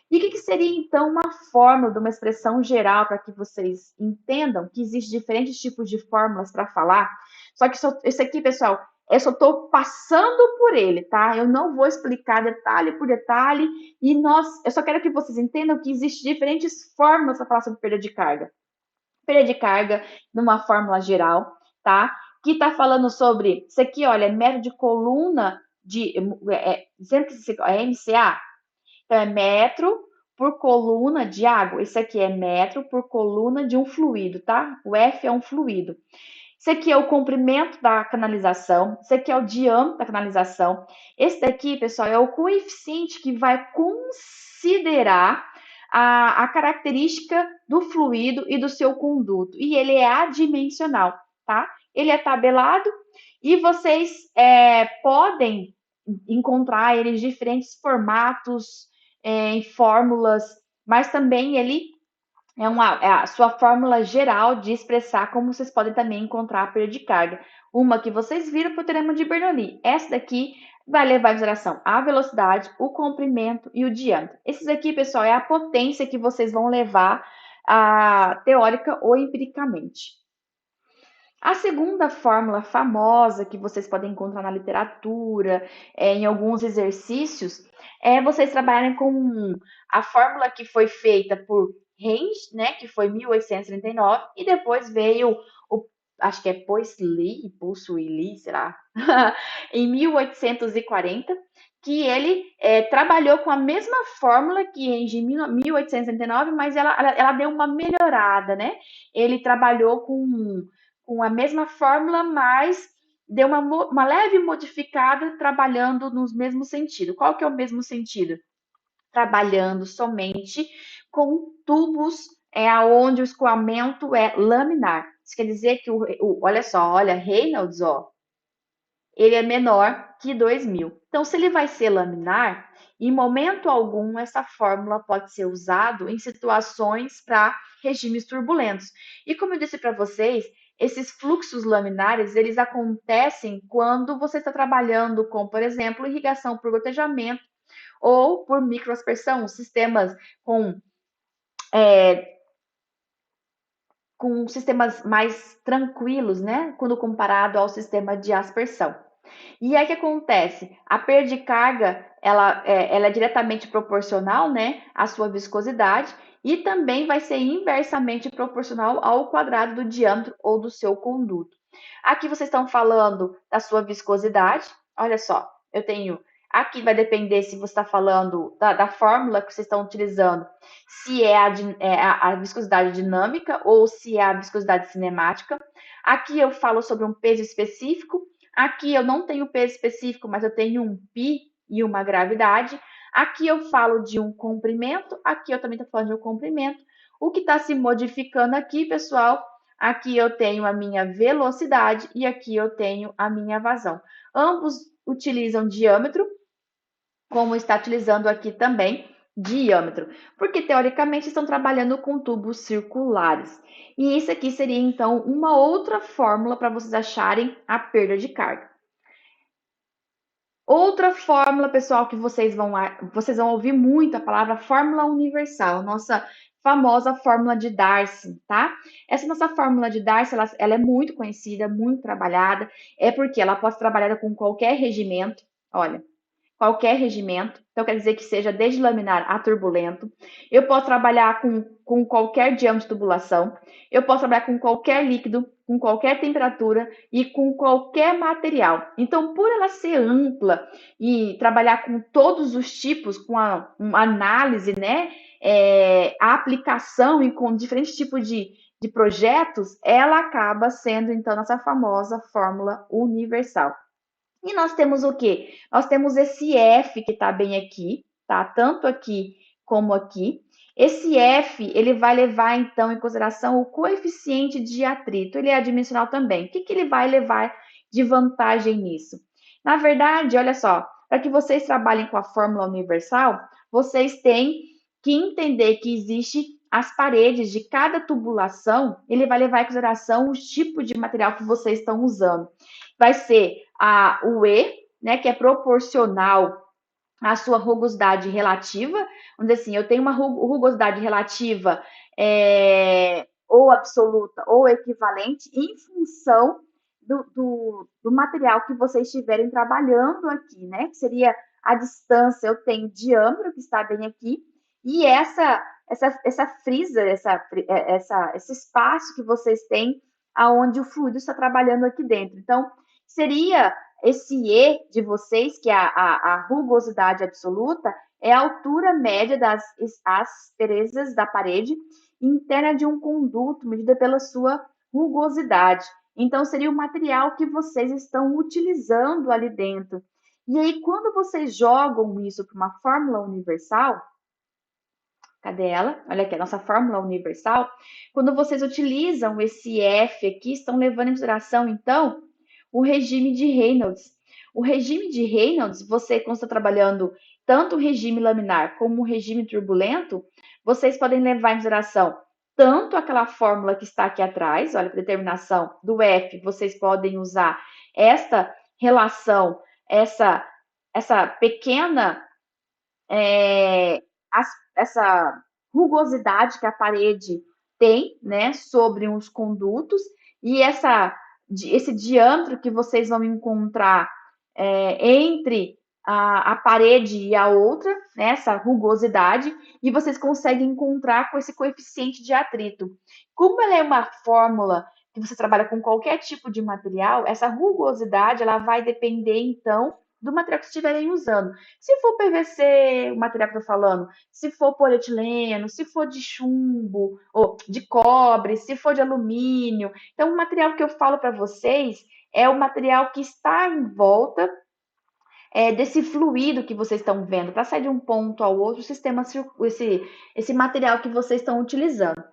E o que seria, então, uma fórmula de uma expressão geral para que vocês entendam que existem diferentes tipos de fórmulas para falar? Só que isso aqui, pessoal, eu só estou passando por ele, tá? Eu não vou explicar detalhe por detalhe. Eu só quero que vocês entendam que existem diferentes fórmulas para falar sobre perda de carga. Perda de carga numa fórmula geral, tá? Que está falando sobre, isso aqui, olha, é metro de coluna dizendo que é MCA, então é metro por coluna de água. Isso aqui é metro por coluna de um fluido, tá? O F é um fluido. Isso aqui é o comprimento da canalização, isso aqui é o diâmetro da canalização. Esse daqui, pessoal, é o coeficiente que vai considerar a característica do fluido e do seu conduto. E ele é adimensional, tá? Ele é tabelado e vocês podem encontrar ele em diferentes formatos, em fórmulas, mas também ele é a sua fórmula geral de expressar como vocês podem também encontrar a perda de carga. Uma que vocês viram para o teorema de Bernoulli. Essa daqui vai levar em consideração a velocidade, o comprimento e o diâmetro. Esses aqui, pessoal, é a potência que vocês vão levar teórica ou empiricamente. A segunda fórmula famosa que vocês podem encontrar na literatura, em alguns exercícios, é vocês trabalharem com a fórmula que foi feita por Range, né, que foi 1839, e depois veio o, acho que é Poussouilly, sei lá, em 1840, que ele trabalhou com a mesma fórmula que Range em 1839, mas ela deu uma melhorada, né? Ele trabalhou com a mesma fórmula, mas deu uma leve modificada trabalhando no mesmo sentido. Qual que é o mesmo sentido? Trabalhando somente com tubos onde o escoamento é laminar. Isso quer dizer que, olha só, olha, Reynolds, ó, ele é menor que 2.000. Então, se ele vai ser laminar, em momento algum, essa fórmula pode ser usada em situações para regimes turbulentos. E como eu disse para vocês, esses fluxos laminares, eles acontecem quando você está trabalhando com, por exemplo, irrigação por gotejamento ou por microaspersão, sistemas com sistemas mais tranquilos, né? Quando comparado ao sistema de aspersão. E aí o que acontece? A perda de carga, ela é diretamente proporcional, né, à sua viscosidade e também vai ser inversamente proporcional ao quadrado do diâmetro ou do seu conduto. Aqui vocês estão falando da sua viscosidade. Olha só, eu tenho. Aqui vai depender se você está falando da fórmula que vocês estão utilizando, se é a viscosidade dinâmica ou se é a viscosidade cinemática. Aqui eu falo sobre um peso específico. Aqui eu não tenho peso específico, mas eu tenho um π e uma gravidade. Aqui eu falo de um comprimento, aqui eu também estou falando de um comprimento. O que está se modificando aqui, pessoal, aqui eu tenho a minha velocidade e aqui eu tenho a minha vazão. Ambos utilizam diâmetro, como está utilizando aqui também diâmetro, porque teoricamente estão trabalhando com tubos circulares. E isso aqui seria então uma outra fórmula para vocês acharem a perda de carga. Outra fórmula, pessoal, que vocês vão ouvir muito a palavra fórmula universal, nossa famosa fórmula de Darcy, tá? Essa nossa fórmula de Darcy, ela é muito conhecida, muito trabalhada, é porque ela pode ser trabalhada com qualquer regimento, olha, qualquer regimento, então quer dizer que seja desde laminar a turbulento. Eu posso trabalhar com qualquer diâmetro de tubulação, eu posso trabalhar com qualquer líquido, com qualquer temperatura e com qualquer material. Então, por ela ser ampla e trabalhar com todos os tipos, com uma análise, né, a aplicação e com diferentes tipos de projetos, ela acaba sendo, então, nossa famosa fórmula universal. E nós temos o quê? Nós temos esse F que está bem aqui, tá? Tanto aqui como aqui. Esse F, ele vai levar, então, em consideração o coeficiente de atrito. Ele é adimensional também. O que ele vai levar de vantagem nisso? Na verdade, olha só, para que vocês trabalhem com a fórmula universal, vocês têm que entender que existe as paredes de cada tubulação, ele vai levar em consideração o tipo de material que vocês estão usando. Vai ser o E, né, que é proporcional à sua rugosidade relativa. Vamos dizer assim, eu tenho uma rugosidade relativa ou absoluta ou equivalente em função do material que vocês estiverem trabalhando aqui, né? Que seria a distância, eu tenho diâmetro, que está bem aqui, e essa freezer, esse espaço que vocês têm aonde o fluido está trabalhando aqui dentro. Então, seria esse E de vocês, que é a rugosidade absoluta, é a altura média das asperezas da parede interna de um conduto, medida pela sua rugosidade. Então, seria o material que vocês estão utilizando ali dentro. E aí, quando vocês jogam isso para uma fórmula universal, Cadê ela? Olha aqui, a nossa fórmula universal. Quando vocês utilizam esse F aqui, estão levando em consideração, então, o regime de Reynolds. O regime de Reynolds, você, quando está trabalhando tanto o regime laminar como o regime turbulento, vocês podem levar em consideração tanto aquela fórmula que está aqui atrás, olha, para determinação do F, vocês podem usar esta relação, essa pequena é, essa rugosidade que a parede tem, né, sobre os condutos e esse diâmetro que vocês vão encontrar entre a parede e a outra, né, essa rugosidade, e vocês conseguem encontrar com esse coeficiente de atrito. Como ela é uma fórmula que você trabalha com qualquer tipo de material, essa rugosidade ela vai depender, então, do material que estiverem usando. Se for PVC, o material que eu tô falando, se for polietileno, se for de chumbo, ou de cobre, se for de alumínio. Então, o material que eu falo para vocês é o material que está em volta desse fluido que vocês estão vendo, para sair de um ponto ao outro, o sistema, esse material que vocês estão utilizando.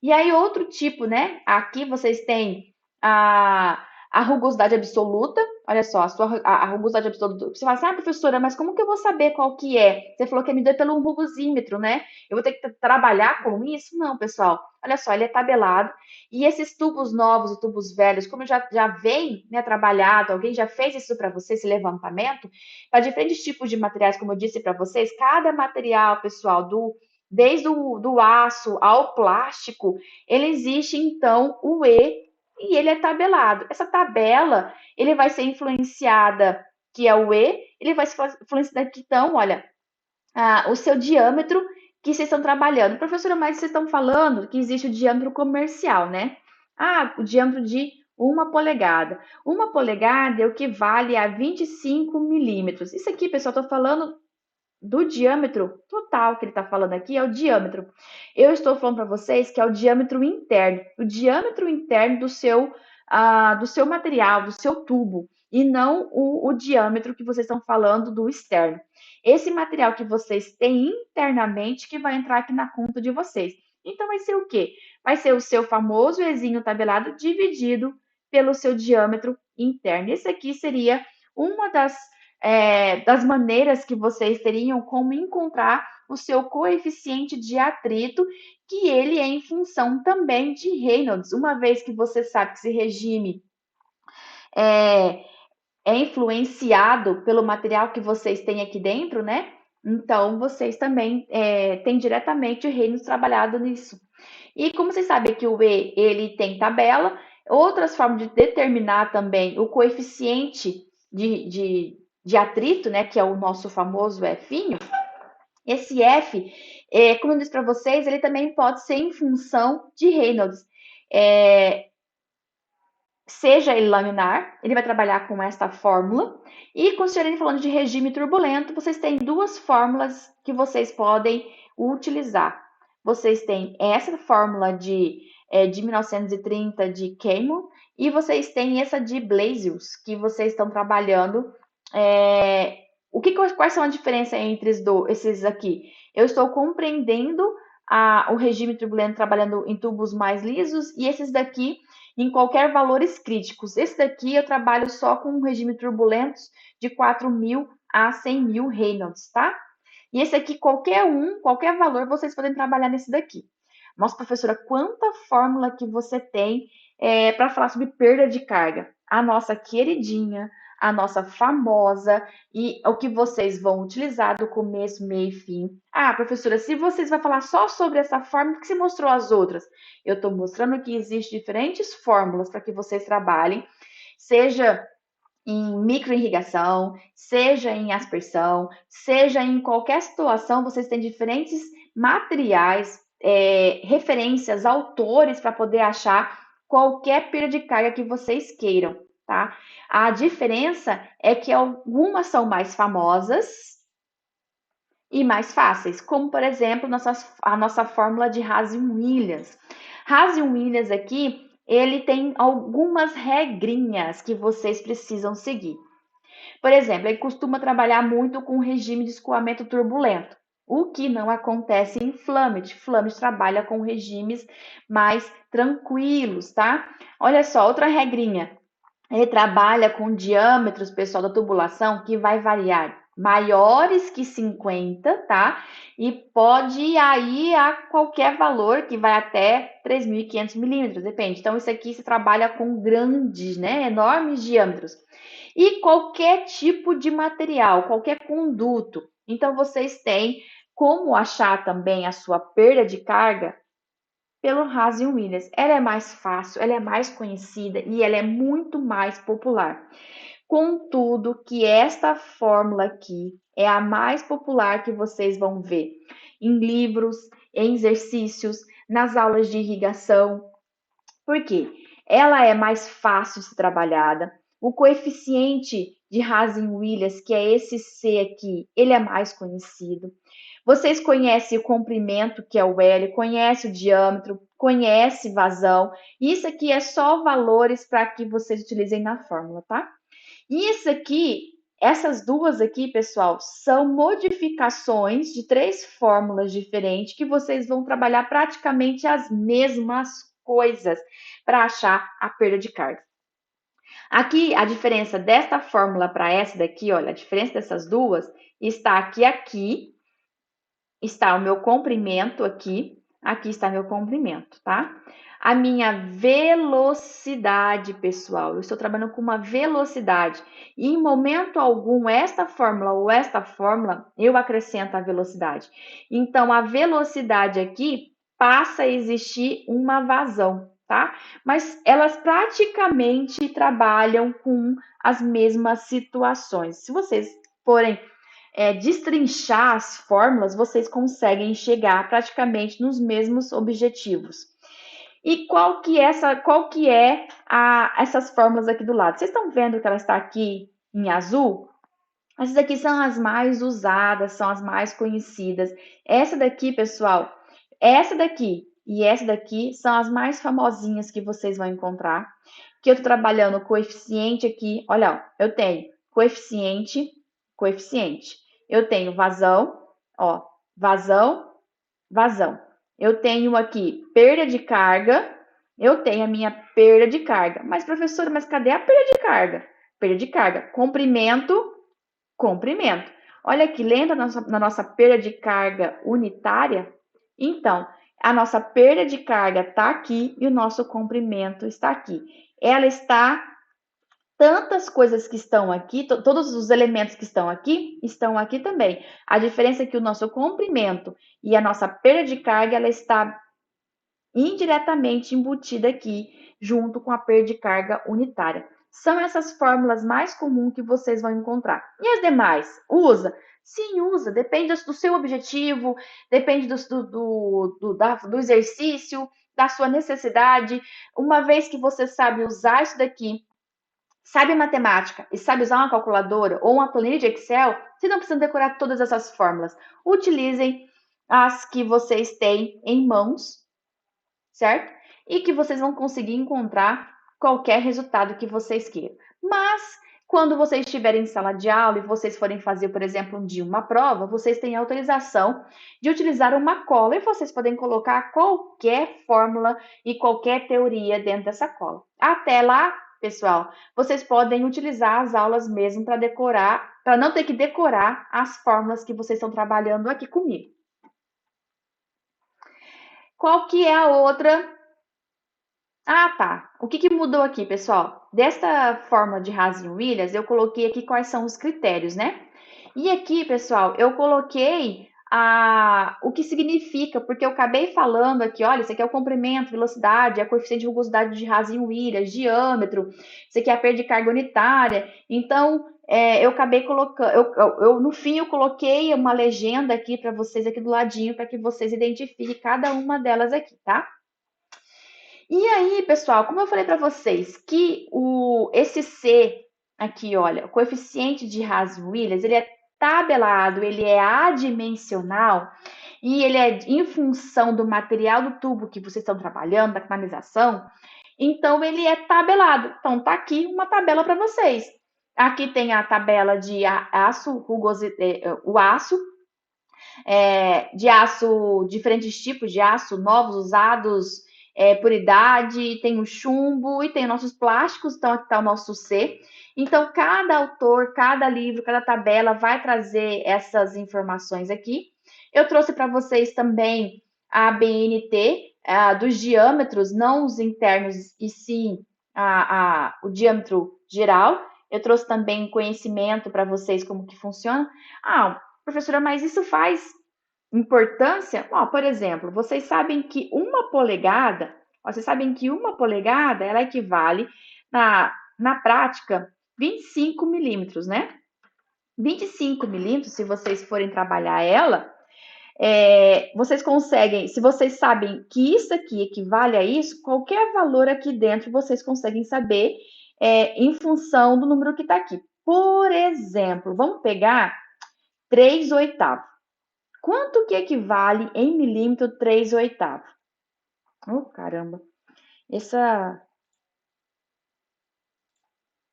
E aí, outro tipo, né? Aqui vocês têm a rugosidade absoluta. Olha só, a rugosidade absoluta. Você fala assim, professora, mas como que eu vou saber qual que é? Você falou que é medida pelo rugosímetro, né? Eu vou ter que trabalhar com isso? Não, pessoal. Olha só, ele é tabelado. E esses tubos novos e tubos velhos, como já vem, né, trabalhado, alguém já fez isso para você, esse levantamento, para diferentes tipos de materiais, como eu disse para vocês, cada material, pessoal, desde do aço ao plástico, ele existe então o E e ele é tabelado. Essa tabela, ele vai ser influenciada, que é o E, ele vai ser influenciado aqui, então, olha, o seu diâmetro que vocês estão trabalhando. Professora, mas vocês estão falando que existe o diâmetro comercial, né? O diâmetro de 1 polegada. 1 polegada é o que vale a 25 milímetros. Isso aqui, pessoal, estou falando do diâmetro total que ele está falando aqui é o diâmetro. Eu estou falando para vocês que é o diâmetro interno, o diâmetro interno do seu material, do seu tubo, e não o diâmetro que vocês estão falando do externo. Esse material que vocês têm internamente que vai entrar aqui na conta de vocês. Então, vai ser o quê? Vai ser o seu famoso Ezinho tabelado dividido pelo seu diâmetro interno. Esse aqui seria uma das maneiras que vocês teriam como encontrar o seu coeficiente de atrito, que ele é em função também de Reynolds, uma vez que você sabe que esse regime é, é influenciado pelo material que vocês têm aqui dentro, né? Então, vocês também têm diretamente o Reynolds trabalhado nisso. E como vocês sabem que o E, ele tem tabela, outras formas de determinar também o coeficiente de atrito, né, que é o nosso famoso F, esse F, como eu disse para vocês, ele também pode ser em função de Reynolds. Seja ele laminar, ele vai trabalhar com esta fórmula. E quando estiverem falando de regime turbulento, vocês têm duas fórmulas que vocês podem utilizar. Vocês têm essa fórmula de 1930 de Keimun e vocês têm essa de Blasius, que vocês estão trabalhando. Quais são a diferença entre esses aqui? Eu estou compreendendo o regime turbulento trabalhando em tubos mais lisos e esses daqui em qualquer valores críticos. Esse daqui eu trabalho só com um regime turbulentos de 4.000 a 100.000 Reynolds, tá? E esse aqui, qualquer valor, vocês podem trabalhar nesse daqui. Nossa, professora, quanta fórmula que você tem para falar sobre perda de carga? A nossa queridinha, a nossa famosa e o que vocês vão utilizar do começo, meio e fim. Professora, se vocês vão falar só sobre essa fórmula, por que você mostrou as outras? Eu estou mostrando que existem diferentes fórmulas para que vocês trabalhem, seja em microirrigação, seja em aspersão, seja em qualquer situação, vocês têm diferentes materiais, referências, autores para poder achar qualquer perda de carga que vocês queiram, tá? A diferença é que algumas são mais famosas e mais fáceis, como por exemplo a nossa fórmula de Hazen-Williams. Hazen-Williams aqui, ele tem algumas regrinhas que vocês precisam seguir. Por exemplo, ele costuma trabalhar muito com o regime de escoamento turbulento. O que não acontece em Flamit. Flamit trabalha com regimes mais tranquilos, tá? Olha só, outra regrinha. Ele trabalha com diâmetros, pessoal, da tubulação que vai variar maiores que 50, tá? E pode ir aí a qualquer valor que vai até 3.500 milímetros, depende. Então, isso aqui se trabalha com grandes, né? Enormes diâmetros. E qualquer tipo de material, qualquer conduto. Então, vocês têm como achar também a sua perda de carga pelo Hazen Williams. Ela é mais fácil, ela é mais conhecida e ela é muito mais popular. Contudo, que esta fórmula aqui é a mais popular que vocês vão ver em livros, em exercícios, nas aulas de irrigação. Por quê? Ela é mais fácil de ser trabalhada. O coeficiente de Hazen-Williams, que é esse C aqui, ele é mais conhecido. Vocês conhecem o comprimento, que é o L, conhecem o diâmetro, conhecem vazão. Isso aqui é só valores para que vocês utilizem na fórmula, tá? E isso aqui, essas duas aqui, pessoal, são modificações de 3 fórmulas diferentes que vocês vão trabalhar praticamente as mesmas coisas para achar a perda de carga. Aqui, a diferença desta fórmula para essa daqui, olha, a diferença dessas duas está aqui está o meu comprimento aqui está meu comprimento, tá? A minha velocidade, pessoal, eu estou trabalhando com uma velocidade e em momento algum esta fórmula ou esta fórmula eu acrescento a velocidade. Então a velocidade aqui passa a existir uma vazão, tá? Mas elas praticamente trabalham com as mesmas situações. Se vocês forem destrinchar as fórmulas, vocês conseguem chegar praticamente nos mesmos objetivos. E qual que é essas fórmulas aqui do lado? Vocês estão vendo que ela está aqui em azul? Essas aqui são as mais usadas, são as mais conhecidas. Essa daqui, pessoal, essa daqui e essa daqui são as mais famosinhas que vocês vão encontrar. Que eu estou trabalhando o coeficiente aqui. Olha, ó, eu tenho coeficiente, coeficiente. Eu tenho vazão, ó, vazão, vazão. Eu tenho aqui perda de carga, eu tenho a minha perda de carga. Mas, professora, mas cadê a perda de carga? Perda de carga. Comprimento, comprimento. Olha aqui, lembra na nossa perda de carga unitária? Então, a nossa perda de carga está aqui e o nosso comprimento está aqui. Ela está tantas coisas que estão aqui, todos os elementos que estão aqui também. A diferença é que o nosso comprimento e a nossa perda de carga, ela está indiretamente embutida aqui, junto com a perda de carga unitária. São essas fórmulas mais comuns que vocês vão encontrar. E as demais? Usa? Sim, usa. Depende do seu objetivo, depende do exercício, da sua necessidade. Uma vez que você sabe usar isso daqui, sabe matemática e sabe usar uma calculadora ou uma planilha de Excel, você não precisa decorar todas essas fórmulas. Utilizem as que vocês têm em mãos, certo? E que vocês vão conseguir encontrar qualquer resultado que vocês queiram. Mas, quando vocês estiverem em sala de aula e vocês forem fazer, por exemplo, um dia uma prova, vocês têm autorização de utilizar uma cola e vocês podem colocar qualquer fórmula e qualquer teoria dentro dessa cola. Até lá, pessoal, vocês podem utilizar as aulas mesmo para decorar, para não ter que decorar as fórmulas que vocês estão trabalhando aqui comigo. Qual que é a outra? Ah, tá. O que que mudou aqui, pessoal? Desta forma de Hazen-Williams, eu coloquei aqui quais são os critérios, né? E aqui, pessoal, eu coloquei o que significa, porque eu acabei falando aqui, olha, isso aqui é o comprimento, velocidade, é coeficiente de rugosidade de Hazen-Williams, diâmetro, isso aqui é a perda de carga unitária. Então, eu acabei colocando, no fim eu coloquei uma legenda aqui para vocês aqui do ladinho, para que vocês identifiquem cada uma delas aqui, tá? E aí, pessoal, como eu falei para vocês, que esse C aqui, olha, o coeficiente de Hazen-Williams, ele é tabelado, ele é adimensional e ele é em função do material do tubo que vocês estão trabalhando, da canalização, então ele é tabelado. Então tá aqui uma tabela para vocês. Aqui tem a tabela de aço, o aço, de aço, diferentes tipos de aço, novos, usados, por idade, tem o chumbo e tem nossos plásticos, então aqui está o nosso C. Então, cada autor, cada livro, cada tabela vai trazer essas informações aqui. Eu trouxe para vocês também a BNT, dos diâmetros, não os internos, e sim o diâmetro geral. Eu trouxe também conhecimento para vocês como que funciona. Ah, professora, mas isso faz importância? Ó, por exemplo, vocês sabem que uma polegada, ela equivale na prática 25 milímetros, né? 25 milímetros, se vocês forem trabalhar ela, vocês conseguem, se vocês sabem que isso aqui equivale a isso, qualquer valor aqui dentro vocês conseguem saber em função do número que está aqui. Por exemplo, vamos pegar 3 oitavos. Quanto que equivale em milímetro 3 oitavos? Oh, caramba.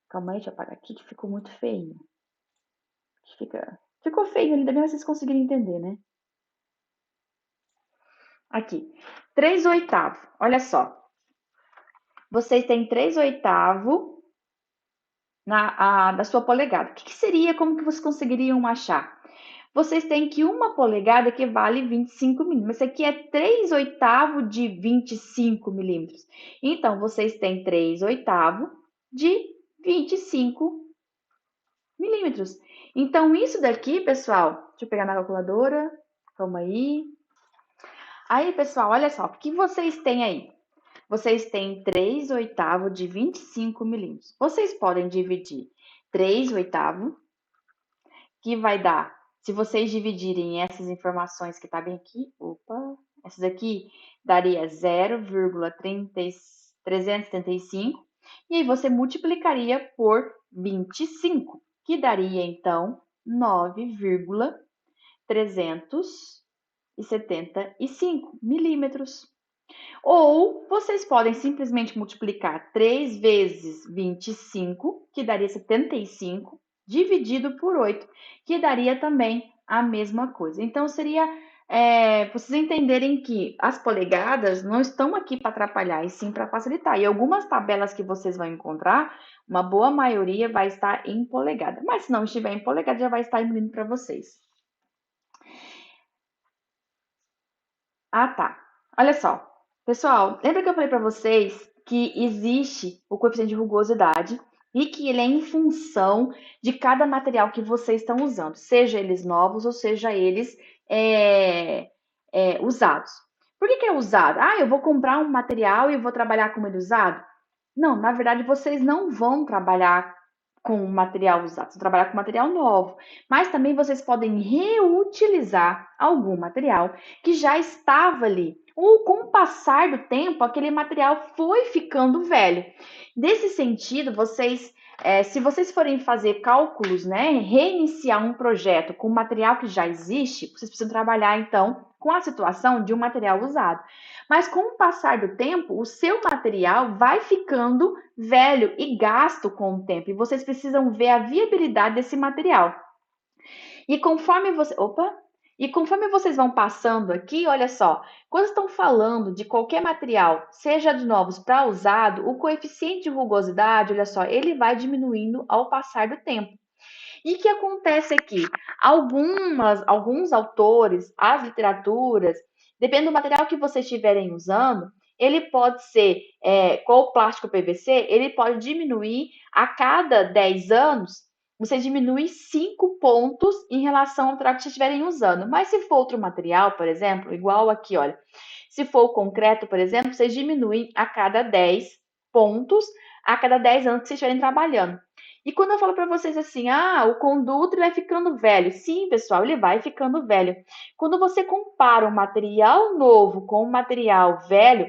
Calma aí, deixa eu apagar aqui que ficou muito feio. Ficou feio, ainda bem vocês conseguiram entender, né? Aqui, 3 oitavos. Olha só. Vocês têm 3 oitavos da sua polegada. O que seria, como que vocês conseguiriam achar? Vocês têm que uma polegada equivale 25 milímetros. Isso aqui é 3 oitavos de 25 milímetros. Então, vocês têm 3 oitavos de 25 milímetros. Então, isso daqui, pessoal, deixa eu pegar na calculadora. Calma aí. Aí, pessoal, olha só, o que vocês têm aí? Vocês têm 3 oitavos de 25 milímetros. Vocês podem dividir 3 oitavos, que vai dar, se vocês dividirem essas informações que tá bem aqui, essas aqui daria 0,375, e aí você multiplicaria por 25, que daria então 9,375 milímetros. Ou vocês podem simplesmente multiplicar 3 vezes 25, que daria 75, dividido por 8, que daria também a mesma coisa. Então, seria vocês entenderem que as polegadas não estão aqui para atrapalhar, e sim para facilitar. E algumas tabelas que vocês vão encontrar, uma boa maioria vai estar em polegada. Mas se não estiver em polegada, já vai estar em milímetro para vocês. Ah, tá. Olha só. Pessoal, lembra que eu falei para vocês que existe o coeficiente de rugosidade e que ele é em função de cada material que vocês estão usando, seja eles novos ou seja eles usados. Por que é usado? Ah, eu vou comprar um material e vou trabalhar com ele usado? Não, na verdade vocês não vão trabalhar com material usado, você trabalhar com material novo. Mas também vocês podem reutilizar algum material que já estava ali. Ou com o passar do tempo, aquele material foi ficando velho. Nesse sentido, se vocês forem fazer cálculos, né, reiniciar um projeto com material que já existe, vocês precisam trabalhar então com a situação de um material usado. Mas com o passar do tempo, o seu material vai ficando velho e gasto com o tempo. E vocês precisam ver a viabilidade desse material. E conforme vocês vão passando aqui, olha só, quando estão falando de qualquer material, seja de novos para usado, o coeficiente de rugosidade, olha só, ele vai diminuindo ao passar do tempo. E o que acontece aqui? Alguns autores, as literaturas, depende do material que vocês estiverem usando, ele pode ser, com o plástico PVC, ele pode diminuir a cada 10 anos, você diminui 5 pontos em relação ao material que vocês estiverem usando. Mas se for outro material, por exemplo, igual aqui, olha, se for o concreto, por exemplo, vocês diminuem a cada 10 pontos, a cada 10 anos que vocês estiverem trabalhando. E quando eu falo para vocês assim, o conduto vai ficando velho. Sim, pessoal, ele vai ficando velho. Quando você compara um material novo com um material velho,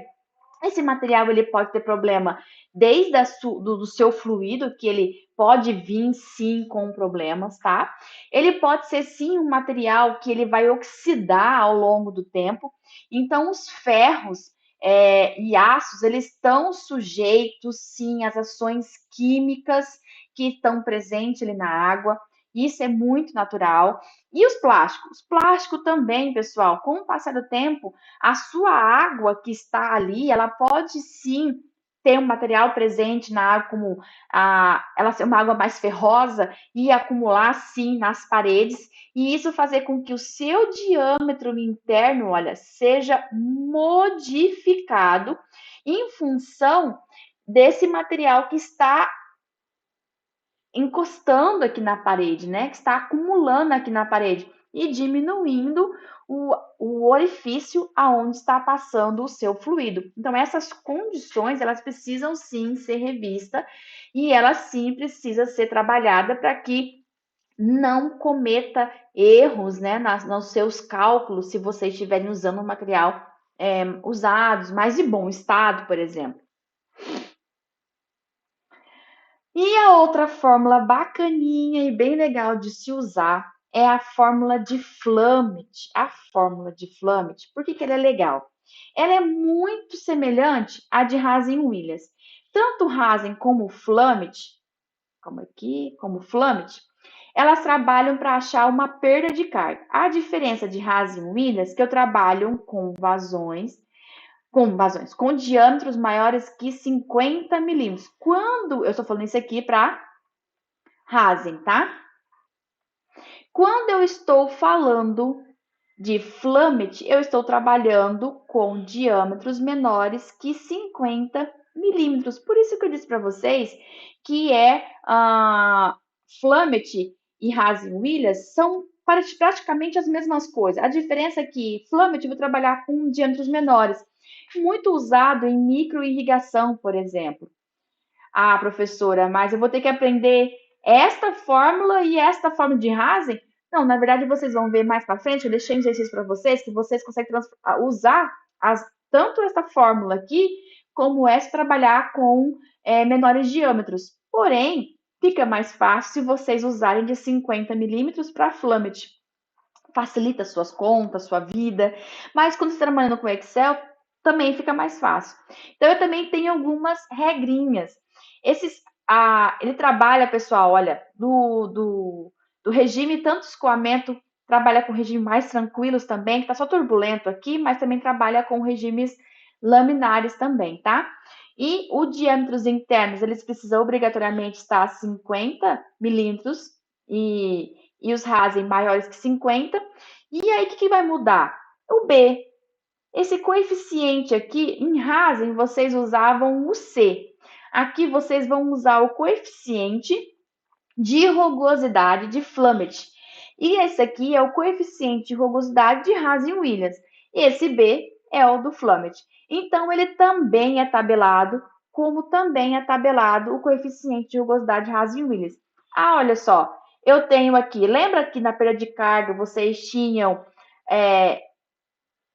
esse material ele pode ter problema desde do seu fluido, que ele pode vir sim com problemas, tá? Ele pode ser sim um material que ele vai oxidar ao longo do tempo. Então, os ferros e aços, eles estão sujeitos sim às ações químicas que estão presentes ali na água. Isso é muito natural. E os plásticos? Plástico também, pessoal, com o passar do tempo, a sua água que está ali, ela pode sim ter um material presente na água, como ela ser uma água mais ferrosa e acumular sim nas paredes, e isso fazer com que o seu diâmetro interno, olha, seja modificado em função desse material que está encostando aqui na parede, né? Que está acumulando aqui na parede e diminuindo o orifício aonde está passando o seu fluido. Então, essas condições, elas precisam sim ser revistas e elas sim precisam ser trabalhadas para que não cometa erros, né, nos seus cálculos, se vocês estiverem usando um material usados, mas de bom estado, por exemplo. E a outra fórmula bacaninha e bem legal de se usar é a fórmula de Flammet. A fórmula de Flammet, por que que ela é legal? Ela é muito semelhante à de Hazen-Williams. Tanto Hazen como Flammet, como aqui, como Flammet, elas trabalham para achar uma perda de carga. A diferença de Hazen-Williams é que eu trabalho com diâmetros maiores que 50 milímetros. Quando eu estou falando isso aqui para Hazen, tá? Quando eu estou falando de Flammet, eu estou trabalhando com diâmetros menores que 50 milímetros. Por isso que eu disse para vocês que Flammet e Hazen-Williams são praticamente as mesmas coisas. A diferença é que Flammet eu vou trabalhar com diâmetros menores, muito usado em microirrigação, por exemplo. Ah, professora, mas eu vou ter que aprender esta fórmula e esta fórmula de Hazen? Não, na verdade vocês vão ver mais para frente, eu deixei um exercício para vocês que vocês conseguem usar tanto esta fórmula aqui, como essa trabalhar com menores diâmetros. Porém, fica mais fácil se vocês usarem de 50 milímetros para Flammet. Facilita suas contas, sua vida, mas quando você está trabalhando com Excel, também fica mais fácil. Então, eu também tenho algumas regrinhas. Ele trabalha, pessoal, olha, do regime tanto escoamento, trabalha com regimes mais tranquilos também, que está só turbulento aqui, mas também trabalha com regimes laminares também, tá? E os diâmetros internos, eles precisam obrigatoriamente estar a 50 milímetros e os Hazen maiores que 50. E aí, o que vai mudar? O B. Esse coeficiente aqui, em Hazen, vocês usavam o C. Aqui vocês vão usar o coeficiente de rugosidade de Flammet. E esse aqui é o coeficiente de rugosidade de Hazen-Williams. Esse B é o do Flammet. Então, ele também é tabelado, como também é tabelado o coeficiente de rugosidade de Hazen-Williams. Ah, olha só, eu tenho aqui, lembra que na perda de carga vocês tinham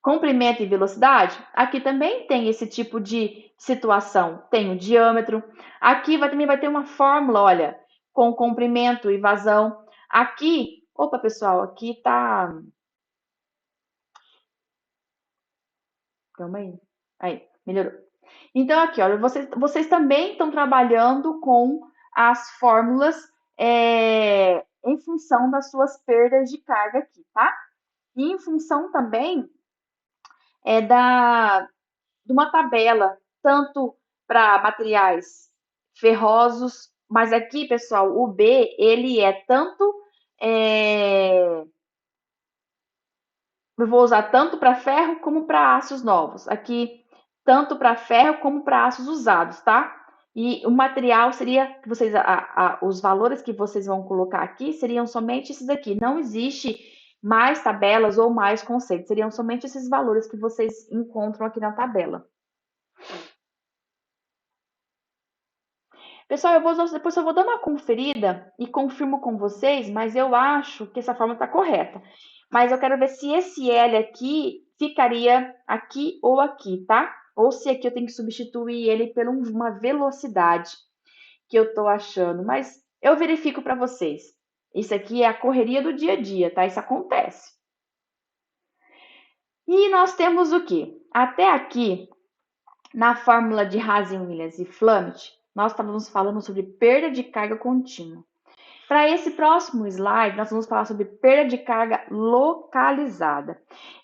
comprimento e velocidade? Aqui também tem esse tipo de situação. Tem o diâmetro. Aqui também vai ter uma fórmula, olha, com comprimento e vazão. Aqui, opa, pessoal, aqui tá. Calma aí. Aí, melhorou. Então, aqui, olha, vocês também estão trabalhando com as fórmulas em função das suas perdas de carga aqui, tá? E em função também de uma tabela, tanto para materiais ferrosos, mas aqui, pessoal, o B, ele é tanto, eu vou usar tanto para ferro como para aços novos. Aqui, tanto para ferro como para aços usados, tá? E o material seria, que vocês, os valores que vocês vão colocar aqui seriam somente esses aqui. Não existe mais tabelas ou mais conceitos, seriam somente esses valores que vocês encontram aqui na tabela. Pessoal, depois eu vou dar uma conferida e confirmo com vocês, mas eu acho que essa forma está correta. Mas eu quero ver se esse L aqui ficaria aqui ou aqui, tá? Ou se aqui eu tenho que substituir ele por uma velocidade que eu estou achando. Mas eu verifico para vocês. Isso aqui é a correria do dia a dia, tá? Isso acontece. E nós temos o quê? Até aqui, na fórmula de Hazen-Williams e Flammet, nós estávamos falando sobre perda de carga contínua. Para esse próximo slide, nós vamos falar sobre perda de carga localizada.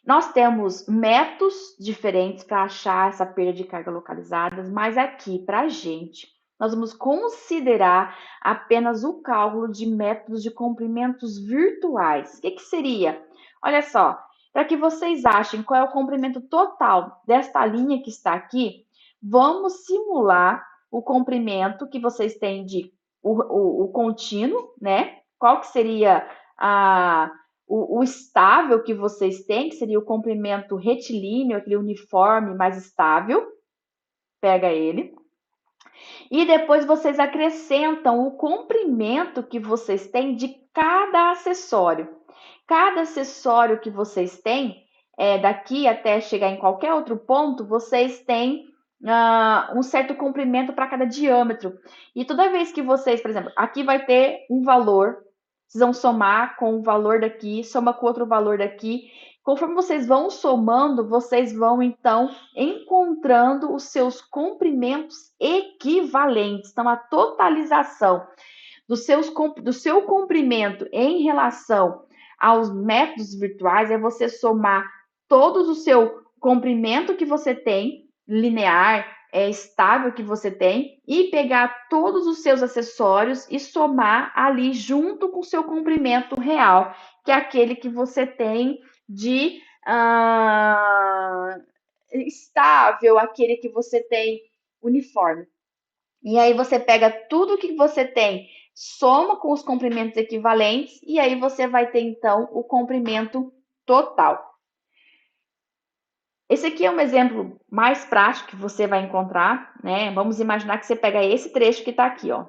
Nós temos métodos diferentes para achar essa perda de carga localizada, mas aqui, para a gente, nós vamos considerar apenas o cálculo de métodos de comprimentos virtuais. O que seria? Olha só, para que vocês achem qual é o comprimento total desta linha que está aqui, vamos simular o comprimento que vocês têm de o contínuo, né? Qual que seria o estável que vocês têm, que seria o comprimento retilíneo, aquele uniforme mais estável. Pega ele. E depois vocês acrescentam o comprimento que vocês têm de cada acessório. Cada acessório que vocês têm, daqui até chegar em qualquer outro ponto, vocês têm um certo comprimento para cada diâmetro. E toda vez que vocês, por exemplo, aqui vai ter um valor, vocês vão somar com o valor daqui, soma com outro valor daqui. Conforme vocês vão somando, vocês vão então encontrando os seus comprimentos equivalentes. Então, a totalização do seu comprimento em relação aos métodos virtuais é você somar todos o seu comprimento que você tem, linear, estável que você tem, e pegar todos os seus acessórios e somar ali junto com o seu comprimento real, que é aquele que você tem de estável, aquele que você tem uniforme. E aí você pega tudo que você tem, soma com os comprimentos equivalentes e aí você vai ter então o comprimento total. Esse aqui é um exemplo mais prático que você vai encontrar, né? Vamos imaginar que você pega esse trecho que está aqui, ó.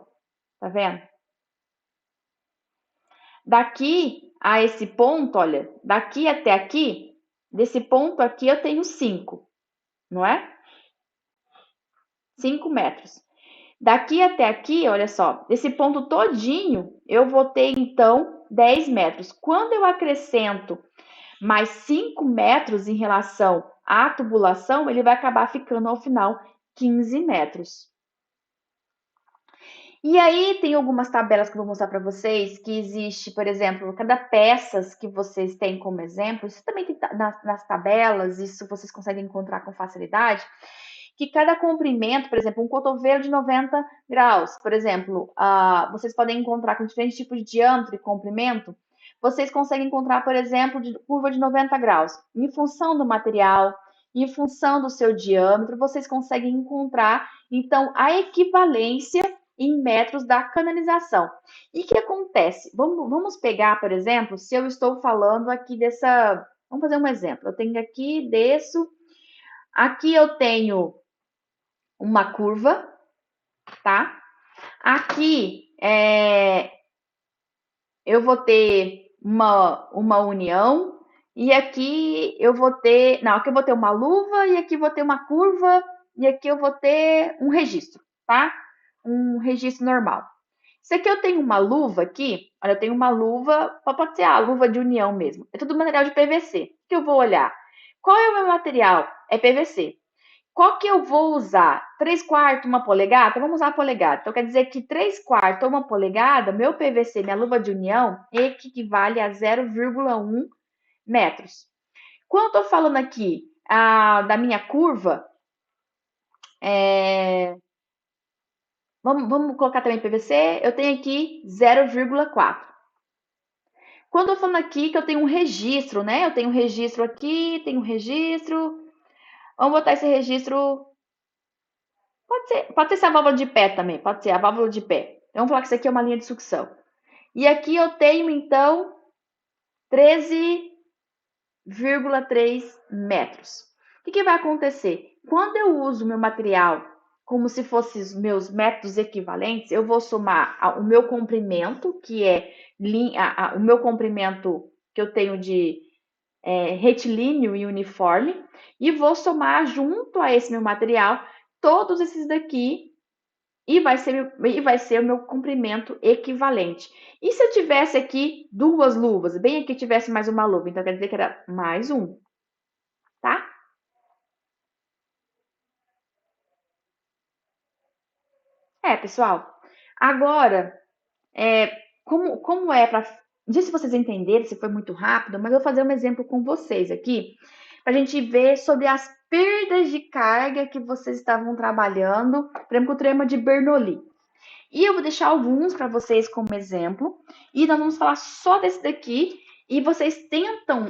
Tá vendo? Daqui a esse ponto, olha, daqui até aqui, desse ponto aqui eu tenho 5, não é? 5 metros. Daqui até aqui, olha só, desse ponto todinho, eu vou ter então 10 metros. Quando eu acrescento mais 5 metros em relação à tubulação, ele vai acabar ficando ao final 15 metros. E aí tem algumas tabelas que eu vou mostrar para vocês, que existe, por exemplo, cada peças que vocês têm como exemplo, isso também tem nas tabelas, isso vocês conseguem encontrar com facilidade, que cada comprimento, por exemplo, um cotovelo de 90 graus, por exemplo, vocês podem encontrar com diferentes tipos de diâmetro e comprimento, vocês conseguem encontrar, por exemplo, de curva de 90 graus. Em função do material, em função do seu diâmetro, vocês conseguem encontrar, então, a equivalência em metros da canalização. E o que acontece? Vamos pegar, por exemplo, se eu estou falando aqui dessa... Vamos fazer um exemplo. Eu tenho aqui, desço. Aqui eu tenho uma curva, tá? Aqui eu vou ter uma união e aqui eu vou ter, não, aqui eu vou ter uma luva e aqui eu vou ter uma curva e aqui eu vou ter um registro, tá? Um registro normal. Se aqui eu tenho uma luva aqui, olha, eu tenho uma luva, pode ser a luva de união mesmo. É tudo material de PVC. O que eu vou olhar? Qual é o meu material? É PVC. Qual que eu vou usar? 3/4, uma polegada? Vamos usar a polegada. Então, quer dizer que 3/4 ou uma polegada, meu PVC, minha luva de união, equivale a 0,1 metros. Quando eu estou falando aqui da minha curva, vamos colocar também PVC, eu tenho aqui 0,4. Quando eu estou falando aqui que eu tenho um registro, né? Eu tenho um registro aqui, tenho um registro. Vamos botar esse registro. Pode ser essa válvula de pé também, pode ser a válvula de pé. Vamos falar que isso aqui é uma linha de sucção. E aqui eu tenho, então, 13,3 metros. O que vai acontecer? Quando eu uso meu material como se fossem os meus métodos equivalentes, eu vou somar o meu comprimento, que é o meu comprimento que eu tenho de retilíneo e uniforme, e vou somar junto a esse meu material todos esses daqui e vai ser o meu comprimento equivalente. E se eu tivesse aqui duas luvas, bem aqui tivesse mais uma luva, então quer dizer que era mais um, tá? Pessoal, agora, como é para. Não sei se vocês entenderam, se foi muito rápido, mas eu vou fazer um exemplo com vocês aqui, para a gente ver sobre as perdas de carga que vocês estavam trabalhando, por exemplo, com o teorema de Bernoulli. E eu vou deixar alguns para vocês como exemplo, e nós vamos falar só desse daqui, e vocês tentam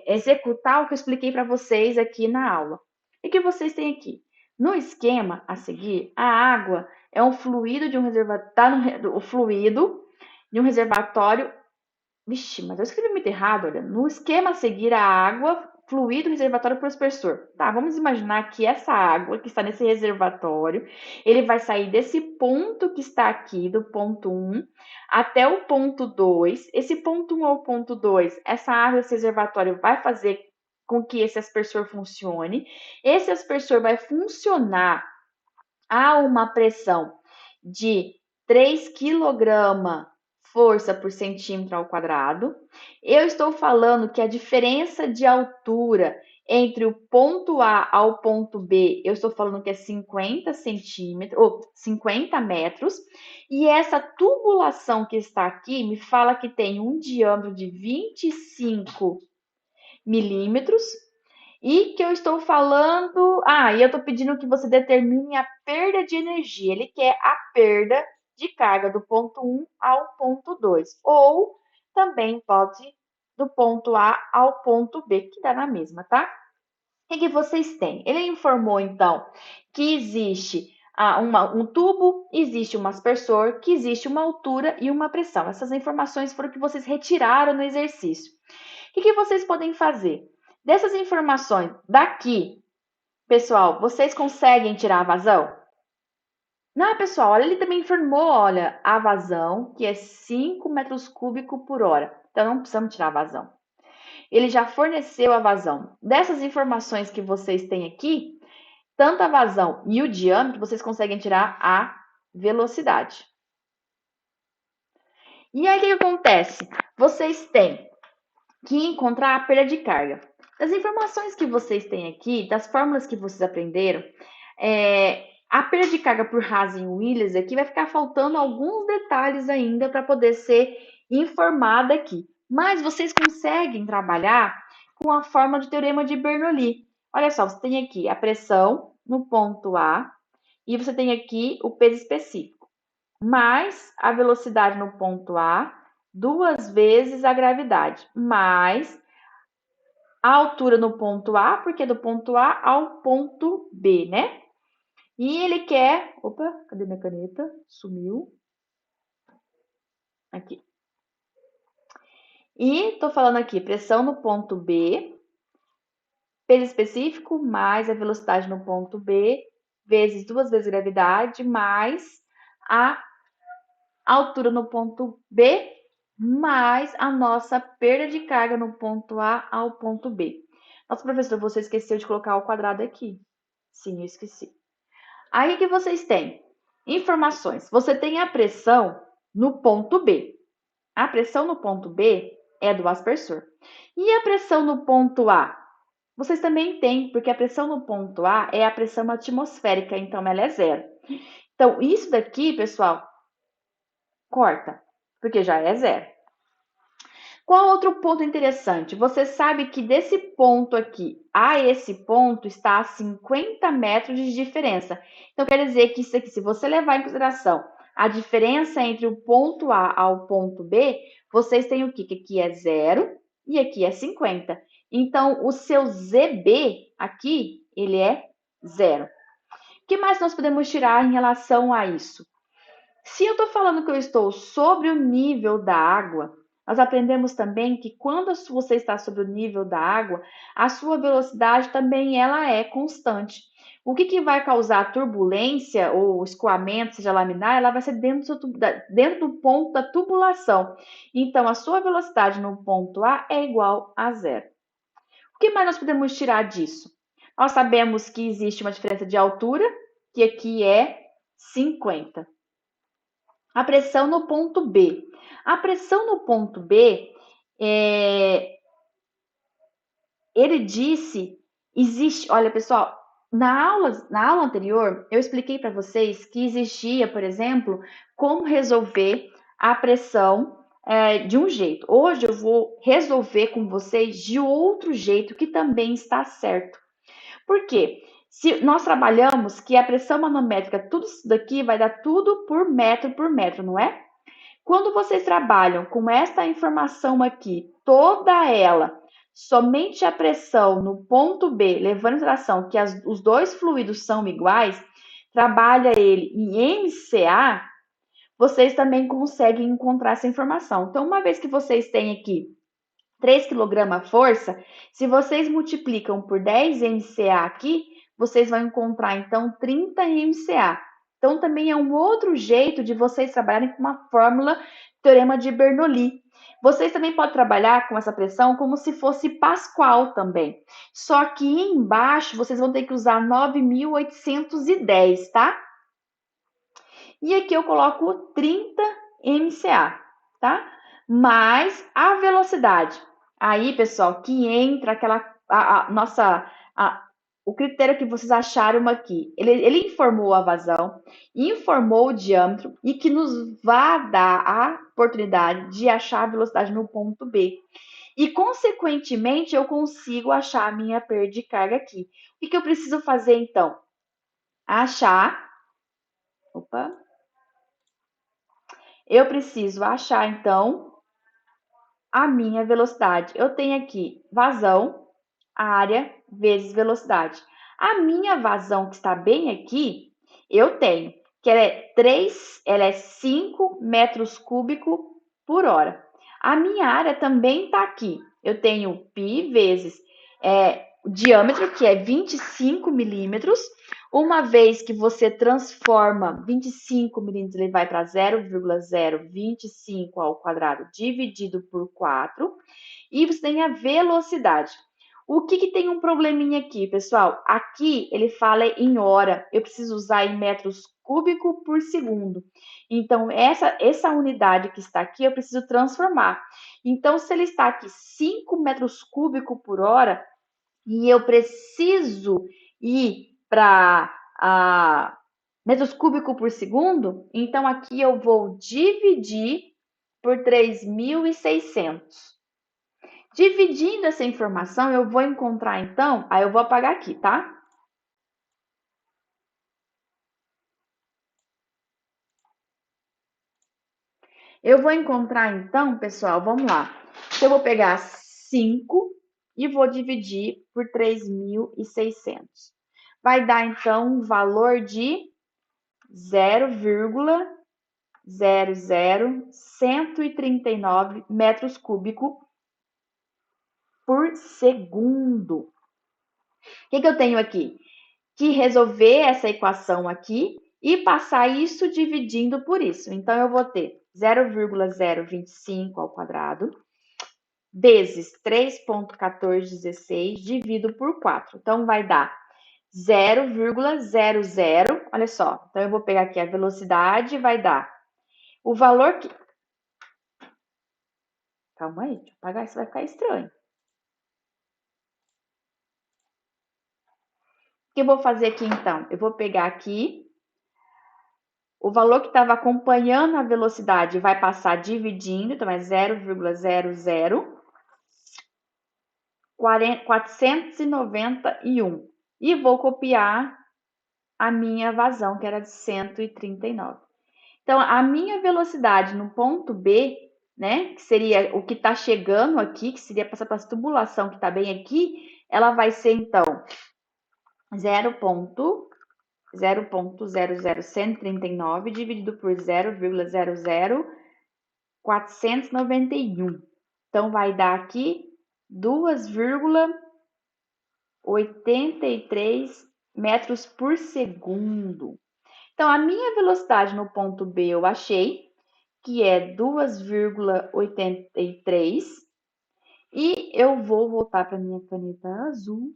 executar o que eu expliquei para vocês aqui na aula. E o que vocês têm aqui? No esquema a seguir, a água é um fluido de um reservatório, tá o fluido de um reservatório. Vixe, mas eu escrevi muito errado, olha. No esquema a seguir, a água, fluido, reservatório para o aspersor. Tá, vamos imaginar que essa água que está nesse reservatório, ele vai sair desse ponto que está aqui, do ponto 1, até o ponto 2. Esse ponto 1 ao ponto 2, essa água desse reservatório vai fazer com que esse aspersor funcione. Esse aspersor vai funcionar a uma pressão de 3 kg força por centímetro ao quadrado. Eu estou falando que a diferença de altura entre o ponto A ao ponto B, eu estou falando que é 50 centímetros, ou 50 metros, e essa tubulação que está aqui me fala que tem um diâmetro de 25 milímetros, e que eu estou falando. E eu estou pedindo que você determine a perda de energia. Ele quer a perda de carga do ponto 1 ao ponto 2. Ou também pode do ponto A ao ponto B, que dá na mesma, tá? O que vocês têm? Ele informou, então, que existe um tubo, existe um aspersor, que existe uma altura e uma pressão. Essas informações foram que vocês retiraram no exercício. O que vocês podem fazer? Dessas informações daqui, pessoal, vocês conseguem tirar a vazão? Não, pessoal, olha, ele também informou, olha, a vazão, que é 5 metros cúbicos por hora. Então, não precisamos tirar a vazão. Ele já forneceu a vazão. Dessas informações que vocês têm aqui, tanto a vazão e o diâmetro, vocês conseguem tirar a velocidade. E aí, o que acontece? Vocês têm que encontrar a perda de carga. Das informações que vocês têm aqui, das fórmulas que vocês aprenderam, a perda de carga por Hazen-Willis aqui vai ficar faltando alguns detalhes ainda para poder ser informada aqui. Mas vocês conseguem trabalhar com a fórmula de teorema de Bernoulli. Olha só, você tem aqui a pressão no ponto A e você tem aqui o peso específico, mais a velocidade no ponto A, 2 vezes a gravidade, mais a altura no ponto A, porque é do ponto A ao ponto B, né? E ele quer. Opa, cadê minha caneta? Sumiu. Aqui. E tô falando aqui, pressão no ponto B, peso específico, mais a velocidade no ponto B, vezes 2 vezes a gravidade, mais a altura no ponto B, mais a nossa perda de carga no ponto A ao ponto B. Nossa, professora, você esqueceu de colocar o quadrado aqui. Sim, eu esqueci. Aí, o que vocês têm? Informações. Você tem a pressão no ponto B. A pressão no ponto B é do aspersor. E a pressão no ponto A? Vocês também têm, porque a pressão no ponto A é a pressão atmosférica, então ela é zero. Então, isso daqui, pessoal, corta, porque já é zero. Qual outro ponto interessante? Você sabe que desse ponto aqui a esse ponto está a 50 metros de diferença. Então, quer dizer que isso aqui, se você levar em consideração a diferença entre o ponto A ao ponto B, vocês têm o quê? Que aqui é zero e aqui é 50. Então, o seu ZB aqui, ele é zero. O que mais nós podemos tirar em relação a isso? Se eu estou falando que eu estou sobre o nível da água, nós aprendemos também que quando você está sobre o nível da água, a sua velocidade também ela é constante. O que vai causar turbulência ou escoamento, seja laminar, ela vai ser dentro do ponto da tubulação. Então, a sua velocidade no ponto A é igual a zero. O que mais nós podemos tirar disso? Nós sabemos que existe uma diferença de altura, que aqui é 50. A pressão no ponto B. A pressão no ponto B, ele disse, existe, olha pessoal, na aula anterior, eu expliquei para vocês que existia, por exemplo, como resolver a pressão de um jeito. Hoje eu vou resolver com vocês de outro jeito que também está certo. Por quê? Se nós trabalhamos que a pressão manométrica, tudo isso daqui vai dar tudo por metro, não é? Quando vocês trabalham com esta informação aqui, toda ela, somente a pressão no ponto B, levando em consideração que os dois fluidos são iguais, trabalha ele em MCA, vocês também conseguem encontrar essa informação. Então, uma vez que vocês têm aqui 3 kg força, se vocês multiplicam por 10 MCA aqui, vocês vão encontrar então 30 MCA. Então também é um outro jeito de vocês trabalharem com uma fórmula teorema de Bernoulli. Vocês também podem trabalhar com essa pressão como se fosse Pascal também. Só que embaixo vocês vão ter que usar 9.810, tá? E aqui eu coloco 30 MCA, tá? Mais a velocidade. Aí, pessoal, que entra o critério que vocês acharam aqui. Ele informou a vazão, informou o diâmetro e que nos vai dar a oportunidade de achar a velocidade no ponto B. E, consequentemente, eu consigo achar a minha perda de carga aqui. O que eu preciso fazer, então? Eu preciso achar, então, a minha velocidade. Eu tenho aqui vazão, área, vezes velocidade. A minha vazão, que está bem aqui, eu tenho que ela é 5 metros cúbicos por hora. A minha área também está aqui. Eu tenho π vezes o diâmetro, que é 25 milímetros. Uma vez que você transforma 25 milímetros, ele vai para 0,025 ao quadrado dividido por 4. E você tem a velocidade. O que tem um probleminha aqui, pessoal? Aqui ele fala em hora. Eu preciso usar em metros cúbicos por segundo. Então, essa unidade que está aqui, eu preciso transformar. Então, se ele está aqui 5 metros cúbicos por hora, e eu preciso ir para metros cúbicos por segundo, então aqui eu vou dividir por 3.600. Dividindo essa informação, eu vou encontrar, então, aí eu vou apagar aqui, tá? Eu vou encontrar, então, pessoal, vamos lá. Eu vou pegar 5 e vou dividir por 3.600. Vai dar, então, um valor de 0,00139 metros cúbicos por segundo. O que eu tenho aqui? Que resolver essa equação aqui e passar isso dividindo por isso. Então, eu vou ter 0,025 ao quadrado vezes 3,1416 dividido por 4. Então, vai dar 0,00, olha só. Então, eu vou pegar aqui a velocidade, vai dar o valor que... Calma aí, deixa eu apagar, isso vai ficar estranho. O que eu vou fazer aqui, então? Eu vou pegar aqui o valor que estava acompanhando a velocidade, vai passar dividindo, então é 0,00491. E vou copiar a minha vazão, que era de 139. Então, a minha velocidade no ponto B, né, que seria o que está chegando aqui, que seria passar para essa tubulação que está bem aqui, ela vai ser, então, 0,00139 dividido por 0,00491. Então, vai dar aqui 2,83 metros por segundo. Então, a minha velocidade no ponto B eu achei, que é 2,83. E eu vou voltar para minha caneta azul.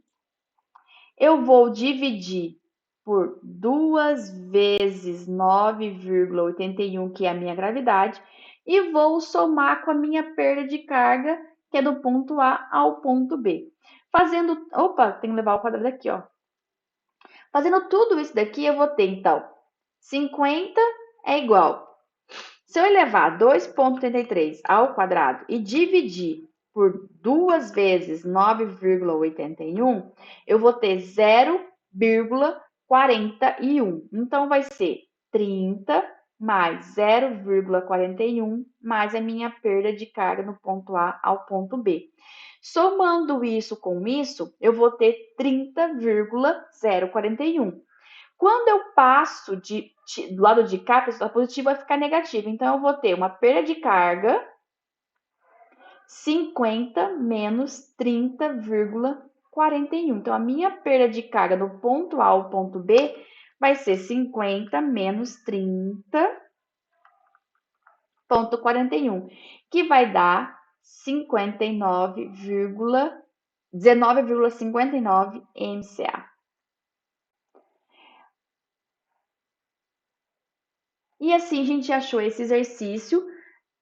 Eu vou dividir por 2 vezes 9,81, que é a minha gravidade, e vou somar com a minha perda de carga, que é do ponto A ao ponto B. Fazendo... Opa, tem que levar o quadrado aqui, ó. Fazendo tudo isso daqui, eu vou ter, então, 50 é igual Se eu elevar 2,33 ao quadrado e dividir por 2 vezes 9,81, eu vou ter 0,41. Então, vai ser 30 mais 0,41 mais a minha perda de carga no ponto A ao ponto B. Somando isso com isso, eu vou ter 30,041. Quando eu passo do lado de cá, pessoal, positivo vai ficar negativo. Então, eu vou ter uma perda de carga 50 menos 30,41. Então, a minha perda de carga do ponto A ao ponto B vai ser 50 menos 30,41, que vai dar 19,59 MCA. E assim a gente achou esse exercício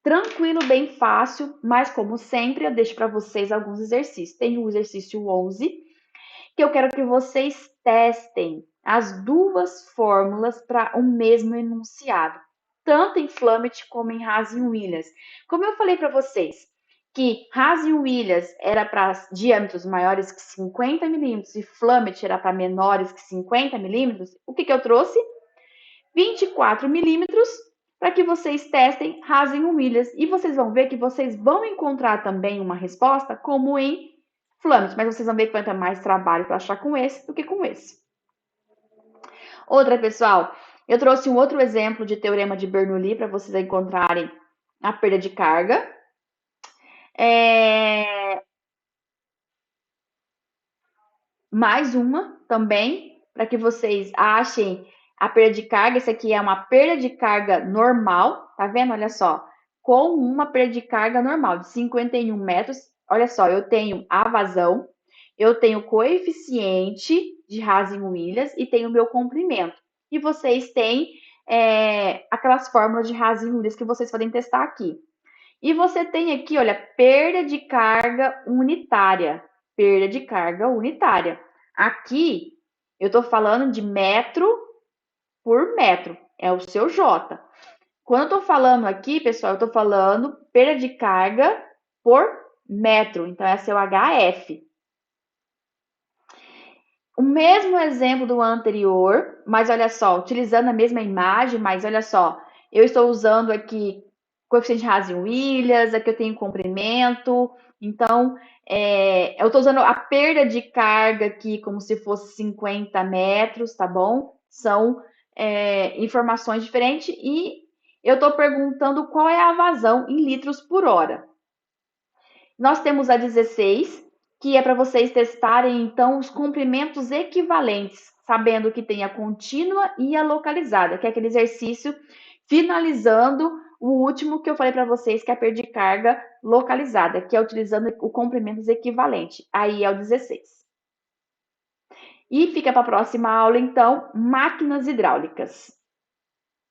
tranquilo, bem fácil, mas como sempre eu deixo para vocês alguns exercícios. Tem o exercício 11, que eu quero que vocês testem as duas fórmulas para o mesmo enunciado, tanto em Flammet como em Hazen-Williams. Como eu falei para vocês, que Hazen-Williams era para diâmetros maiores que 50 milímetros e Flammet era para menores que 50 milímetros, o que eu trouxe? 24 milímetros para que vocês testem Hazen-Williams. E vocês vão ver que vocês vão encontrar também uma resposta como em Flammet, mas vocês vão ver que vai ter mais trabalho para achar com esse do que com esse. Outra, pessoal, eu trouxe um outro exemplo de teorema de Bernoulli para vocês encontrarem a perda de carga. Mais uma também, para que vocês achem a perda de carga. Esse aqui é uma perda de carga normal, tá vendo? Olha só, com uma perda de carga normal de 51 metros. Olha só, eu tenho a vazão, eu tenho o coeficiente de Hazen-Williams e tenho o meu comprimento. E vocês têm aquelas fórmulas de Hazen-Williams que vocês podem testar aqui. E você tem aqui, olha, perda de carga unitária. Perda de carga unitária. Aqui, eu estou falando de metro por metro. É o seu J. Quando eu estou falando aqui, pessoal, eu estou falando perda de carga por metro. Então, é seu HF. O mesmo exemplo do anterior, mas olha só, utilizando a mesma imagem, mas olha só, eu estou usando aqui coeficiente Hazen-Williams, aqui eu tenho comprimento, então eu estou usando a perda de carga aqui como se fosse 50 metros, tá bom? São informações diferentes e eu estou perguntando qual é a vazão em litros por hora. Nós temos a 16, que é para vocês testarem, então, os comprimentos equivalentes, sabendo que tem a contínua e a localizada, que é aquele exercício finalizando o último que eu falei para vocês, que é a perda de carga localizada, que é utilizando o comprimentos equivalente. Aí é o 16. E fica para a próxima aula, então, máquinas hidráulicas.